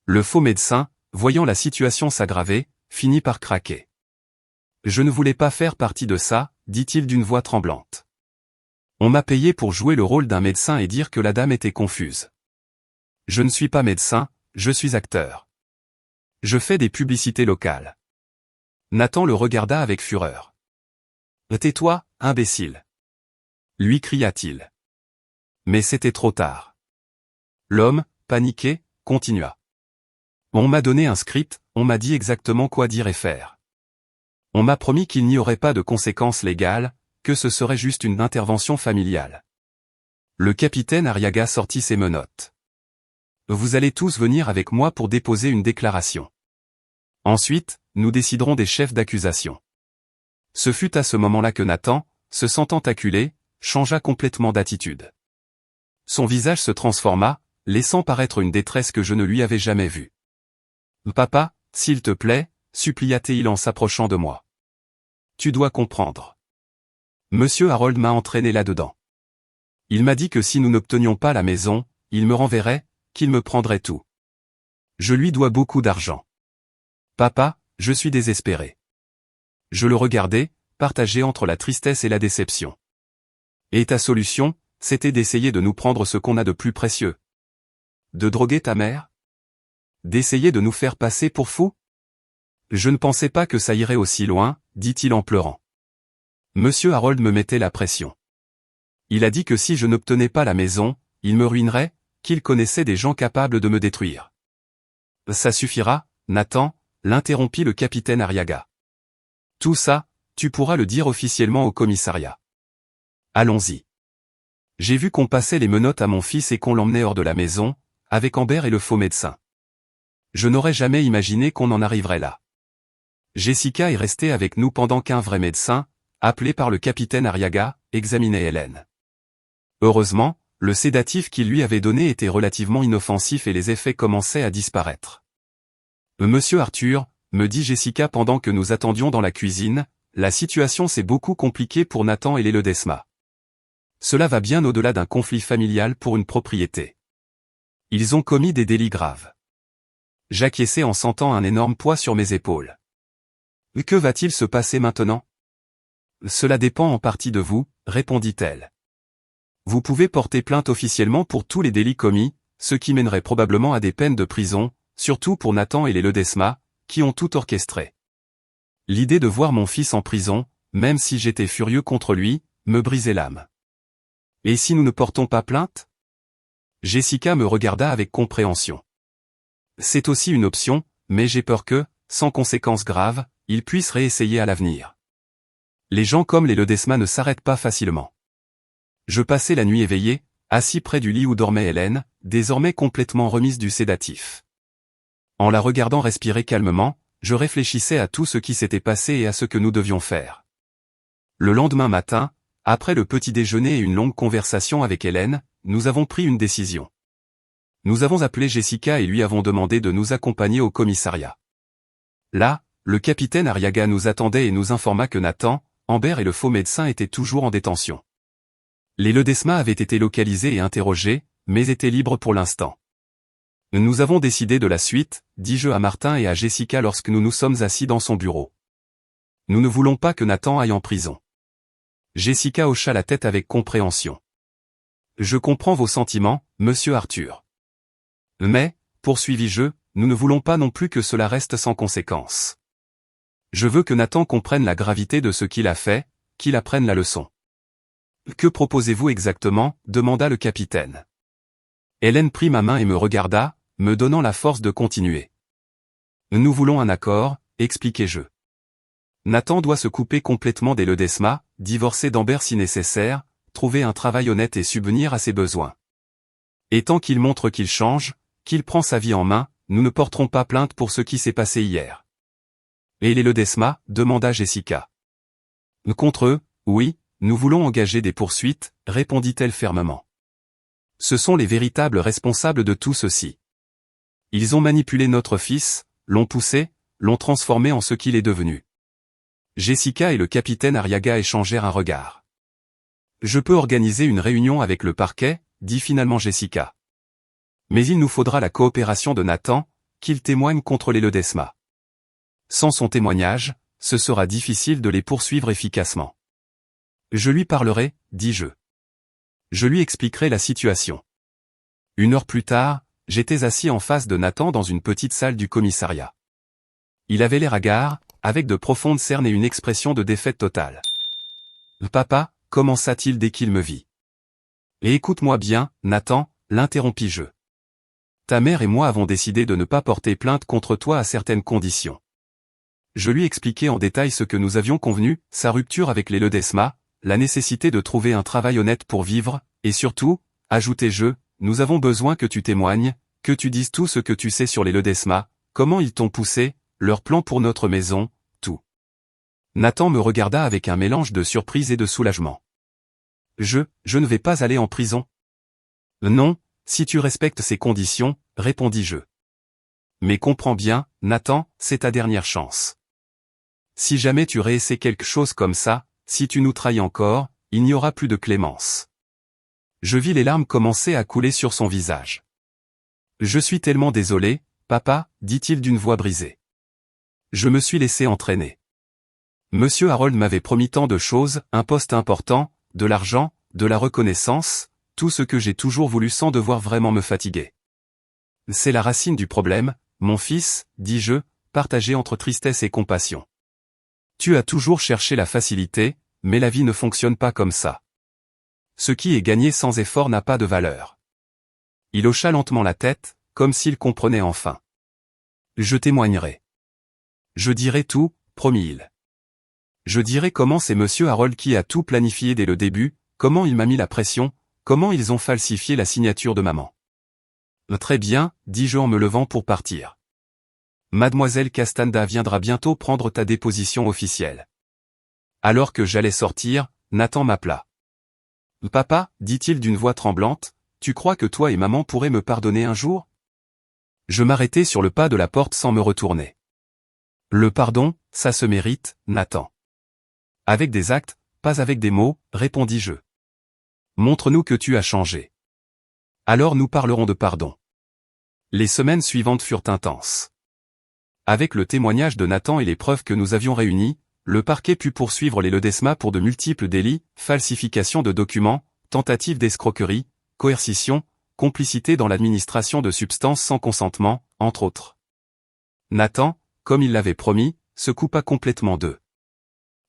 Le faux médecin, voyant la situation s'aggraver, finit par craquer. Je ne voulais pas faire partie de ça, dit-il d'une voix tremblante. On m'a payé pour jouer le rôle d'un médecin et dire que la dame était confuse. Je ne suis pas médecin, je suis acteur. Je fais des publicités locales. Nathan le regarda avec fureur. Tais-toi, imbécile. Lui cria-t-il. Mais c'était trop tard. L'homme, paniqué, continua. On m'a donné un script, on m'a dit exactement quoi dire et faire. On m'a promis qu'il n'y aurait pas de conséquences légales, que ce serait juste une intervention familiale. Le capitaine Arriaga sortit ses menottes. Vous allez tous venir avec moi pour déposer une déclaration. Ensuite, nous déciderons des chefs d'accusation. Ce fut à ce moment-là que Nathan, se sentant acculé, changea complètement d'attitude. Son visage se transforma, laissant paraître une détresse que je ne lui avais jamais vue. Papa, s'il te plaît, supplia-t-il en s'approchant de moi. Tu dois comprendre. Monsieur Harold m'a entraîné là-dedans. Il m'a dit que si nous n'obtenions pas la maison, il me renverrait, qu'il me prendrait tout. Je lui dois beaucoup d'argent. Papa, je suis désespéré. Je le regardais, partagé entre la tristesse et la déception. Et ta solution, c'était d'essayer de nous prendre ce qu'on a de plus précieux. De droguer ta mère? D'essayer de nous faire passer pour fous? Je ne pensais pas que ça irait aussi loin, dit-il en pleurant. Monsieur Harold me mettait la pression. Il a dit que si je n'obtenais pas la maison, il me ruinerait, qu'il connaissait des gens capables de me détruire. Ça suffira, Nathan, l'interrompit le capitaine Arriaga. Tout ça, tu pourras le dire officiellement au commissariat. Allons-y. J'ai vu qu'on passait les menottes à mon fils et qu'on l'emmenait hors de la maison, avec Amber et le faux médecin. Je n'aurais jamais imaginé qu'on en arriverait là. Jessica est restée avec nous pendant qu'un vrai médecin, appelé par le capitaine Arriaga, examinait Hélène. Heureusement, le sédatif qu'il lui avait donné était relativement inoffensif et les effets commençaient à disparaître. Monsieur Arthur, me dit Jessica pendant que nous attendions dans la cuisine, la situation s'est beaucoup compliquée pour Nathan et les Ledesma. Cela va bien au-delà d'un conflit familial pour une propriété. Ils ont commis des délits graves. J'acquiesçai en sentant un énorme poids sur mes épaules. Que va-t-il se passer maintenant? Cela dépend en partie de vous, répondit-elle. Vous pouvez porter plainte officiellement pour tous les délits commis, ce qui mènerait probablement à des peines de prison, surtout pour Nathan et les Ledesma, qui ont tout orchestré. L'idée de voir mon fils en prison, même si j'étais furieux contre lui, me brisait l'âme. Et si nous ne portons pas plainte? Jessica me regarda avec compréhension. C'est aussi une option, mais j'ai peur que, sans conséquences graves, ils puissent réessayer à l'avenir. Les gens comme les Ledesma ne s'arrêtent pas facilement. Je passais la nuit éveillé, assis près du lit où dormait Hélène, désormais complètement remise du sédatif. En la regardant respirer calmement, je réfléchissais à tout ce qui s'était passé et à ce que nous devions faire. Le lendemain matin, après le petit déjeuner et une longue conversation avec Hélène, nous avons pris une décision. Nous avons appelé Jessica et lui avons demandé de nous accompagner au commissariat. Là, le capitaine Arriaga nous attendait et nous informa que Nathan, Amber et le faux médecin étaient toujours en détention. Les Ledesma avaient été localisés et interrogés, mais étaient libres pour l'instant. Nous avons décidé de la suite, dis-je à Martin et à Jessica lorsque nous nous sommes assis dans son bureau. Nous ne voulons pas que Nathan aille en prison. Jessica hocha la tête avec compréhension. Je comprends vos sentiments, monsieur Arthur. Mais, poursuivis-je, nous ne voulons pas non plus que cela reste sans conséquence. Je veux que Nathan comprenne la gravité de ce qu'il a fait, qu'il apprenne la leçon. Que proposez-vous exactement, demanda le capitaine. Hélène prit ma main et me regarda, me donnant la force de continuer. Nous voulons un accord, expliquai-je. Nathan doit se couper complètement des Ledesma, divorcer d'Amber si nécessaire, trouver un travail honnête et subvenir à ses besoins. Et tant qu'il montre qu'il change, qu'il prend sa vie en main, nous ne porterons pas plainte pour ce qui s'est passé hier. Et les Ledesma, demanda Jessica. Contre eux, oui, nous voulons engager des poursuites, répondit-elle fermement. Ce sont les véritables responsables de tout ceci. Ils ont manipulé notre fils, l'ont poussé, l'ont transformé en ce qu'il est devenu. Jessica et le capitaine Arriaga échangèrent un regard. Je peux organiser une réunion avec le parquet, dit finalement Jessica. Mais il nous faudra la coopération de Nathan, qu'il témoigne contre les Ledesma. Sans son témoignage, ce sera difficile de les poursuivre efficacement. Je lui parlerai, dis-je. Je lui expliquerai la situation. 1 heure plus tard, j'étais assis en face de Nathan dans une petite salle du commissariat. Il avait l'air hagard, avec de profondes cernes et une expression de défaite totale. Papa, commença-t-il dès qu'il me vit. Et écoute-moi bien, Nathan, l'interrompis-je. Ta mère et moi avons décidé de ne pas porter plainte contre toi à certaines conditions. Je lui expliquai en détail ce que nous avions convenu, sa rupture avec les Ledesma, la nécessité de trouver un travail honnête pour vivre, et surtout, ajoutai-je, nous avons besoin que tu témoignes, que tu dises tout ce que tu sais sur les Ledesma, comment ils t'ont poussé, leur plan pour notre maison, tout. Nathan me regarda avec un mélange de surprise et de soulagement. Je ne vais pas aller en prison. Non, si tu respectes ces conditions, répondis-je. Mais comprends bien, Nathan, c'est ta dernière chance. Si jamais tu réessais quelque chose comme ça, si tu nous trahis encore, il n'y aura plus de clémence. Je vis les larmes commencer à couler sur son visage. Je suis tellement désolé, papa, dit-il d'une voix brisée. Je me suis laissé entraîner. Monsieur Harold m'avait promis tant de choses, un poste important, de l'argent, de la reconnaissance, tout ce que j'ai toujours voulu sans devoir vraiment me fatiguer. C'est la racine du problème, mon fils, dis-je, partagé entre tristesse et compassion. Tu as toujours cherché la facilité, mais la vie ne fonctionne pas comme ça. Ce qui est gagné sans effort n'a pas de valeur. Il hocha lentement la tête, comme s'il comprenait enfin. Je témoignerai. Je dirai tout, promit-il. Je dirai comment c'est monsieur Harold qui a tout planifié dès le début, comment il m'a mis la pression, comment ils ont falsifié la signature de maman. Très bien, dis-je en me levant pour partir. Mademoiselle Castanda viendra bientôt prendre ta déposition officielle. Alors que j'allais sortir, Nathan m'appela. Papa, dit-il d'une voix tremblante, tu crois que toi et maman pourraient me pardonner un jour? Je m'arrêtai sur le pas de la porte sans me retourner. Le pardon, ça se mérite, Nathan. Avec des actes, pas avec des mots, répondis-je. Montre-nous que tu as changé. Alors nous parlerons de pardon. Les semaines suivantes furent intenses. Avec le témoignage de Nathan et les preuves que nous avions réunies, le parquet put poursuivre les Ledesma pour de multiples délits, falsification de documents, tentative d'escroquerie, coercition, complicité dans l'administration de substances sans consentement, entre autres. Nathan, comme il l'avait promis, se coupa complètement d'eux.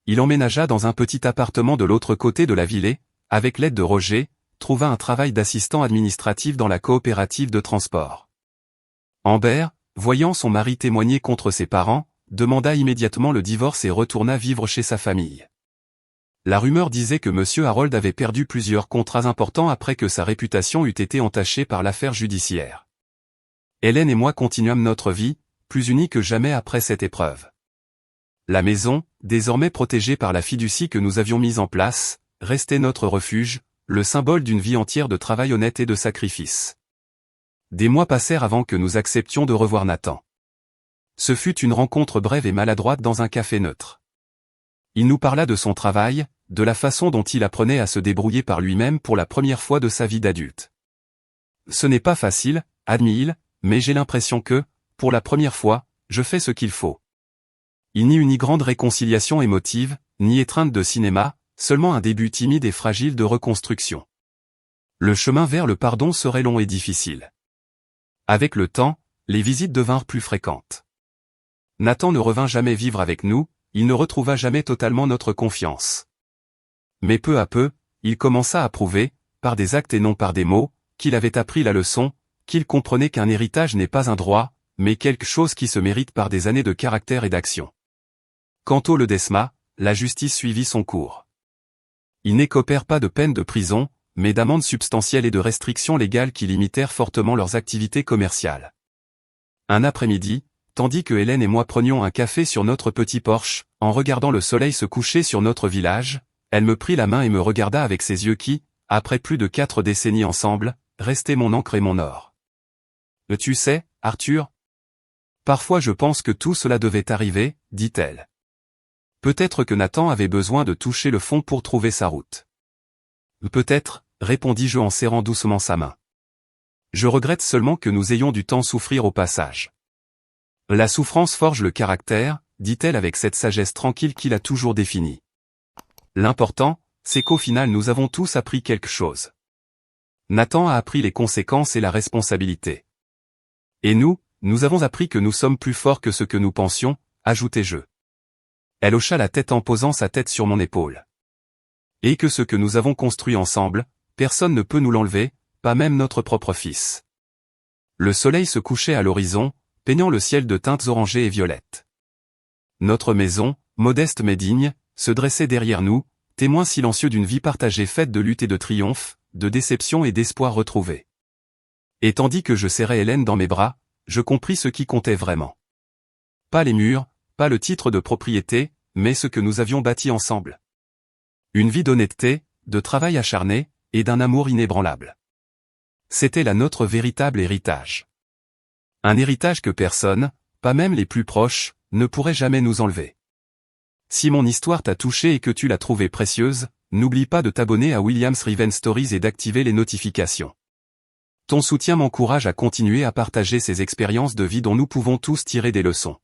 Il emménagea dans un petit appartement de l'autre côté de la ville et, avec l'aide de Roger, trouva un travail d'assistant administratif dans la coopérative de transport. Amber, voyant son mari témoigner contre ses parents, demanda immédiatement le divorce et retourna vivre chez sa famille. La rumeur disait que monsieur Harold avait perdu plusieurs contrats importants après que sa réputation eût été entachée par l'affaire judiciaire. Hélène et moi continuâmes notre vie, plus unis que jamais après cette épreuve. La maison, désormais protégée par la fiducie que nous avions mise en place, restait notre refuge, le symbole d'une vie entière de travail honnête et de sacrifice. Des mois passèrent avant que nous acceptions de revoir Nathan. Ce fut une rencontre brève et maladroite dans un café neutre. Il nous parla de son travail, de la façon dont il apprenait à se débrouiller par lui-même pour la première fois de sa vie d'adulte. Ce n'est pas facile, admit-il, mais j'ai l'impression que, pour la première fois, je fais ce qu'il faut. Il n'y eut ni grande réconciliation émotive, ni étreinte de cinéma, seulement un début timide et fragile de reconstruction. Le chemin vers le pardon serait long et difficile. Avec le temps, les visites devinrent plus fréquentes. Nathan ne revint jamais vivre avec nous, il ne retrouva jamais totalement notre confiance. Mais peu à peu, il commença à prouver, par des actes et non par des mots, qu'il avait appris la leçon, qu'il comprenait qu'un héritage n'est pas un droit, mais quelque chose qui se mérite par des années de caractère et d'action. Quant au Ledesma, la justice suivit son cours. Ils n'écopèrent pas de peine de prison, mais d'amendes substantielles et de restrictions légales qui limitèrent fortement leurs activités commerciales. Un après-midi, tandis que Hélène et moi prenions un café sur notre petit porche, en regardant le soleil se coucher sur notre village, elle me prit la main et me regarda avec ses yeux qui, après plus de 4 décennies ensemble, restaient mon encre et mon or. « Tu sais, Arthur ? Parfois je pense que tout cela devait arriver, dit-elle. Peut-être que Nathan avait besoin de toucher le fond pour trouver sa route. Peut-être, répondis-je en serrant doucement sa main. Je regrette seulement que nous ayons du temps souffrir au passage. La souffrance forge le caractère, dit-elle avec cette sagesse tranquille qui l'a toujours définie. L'important, c'est qu'au final nous avons tous appris quelque chose. Nathan a appris les conséquences et la responsabilité. Et nous avons appris que nous sommes plus forts que ce que nous pensions, ajoutai-je. Elle hocha la tête en posant sa tête sur mon épaule. Et que ce que nous avons construit ensemble, personne ne peut nous l'enlever, pas même notre propre fils. Le soleil se couchait à l'horizon, peignant le ciel de teintes orangées et violettes. Notre maison, modeste mais digne, se dressait derrière nous, témoin silencieux d'une vie partagée faite de lutte et de triomphe, de déception et d'espoir retrouvés. Et tandis que je serrais Hélène dans mes bras, je compris ce qui comptait vraiment. Pas les murs, pas le titre de propriété, mais ce que nous avions bâti ensemble. Une vie d'honnêteté, de travail acharné, et d'un amour inébranlable. C'était là notre véritable héritage. Un héritage que personne, pas même les plus proches, ne pourrait jamais nous enlever. Si mon histoire t'a touché et que tu l'as trouvée précieuse, n'oublie pas de t'abonner à Williams Revenge Stories et d'activer les notifications. Ton soutien m'encourage à continuer à partager ces expériences de vie dont nous pouvons tous tirer des leçons.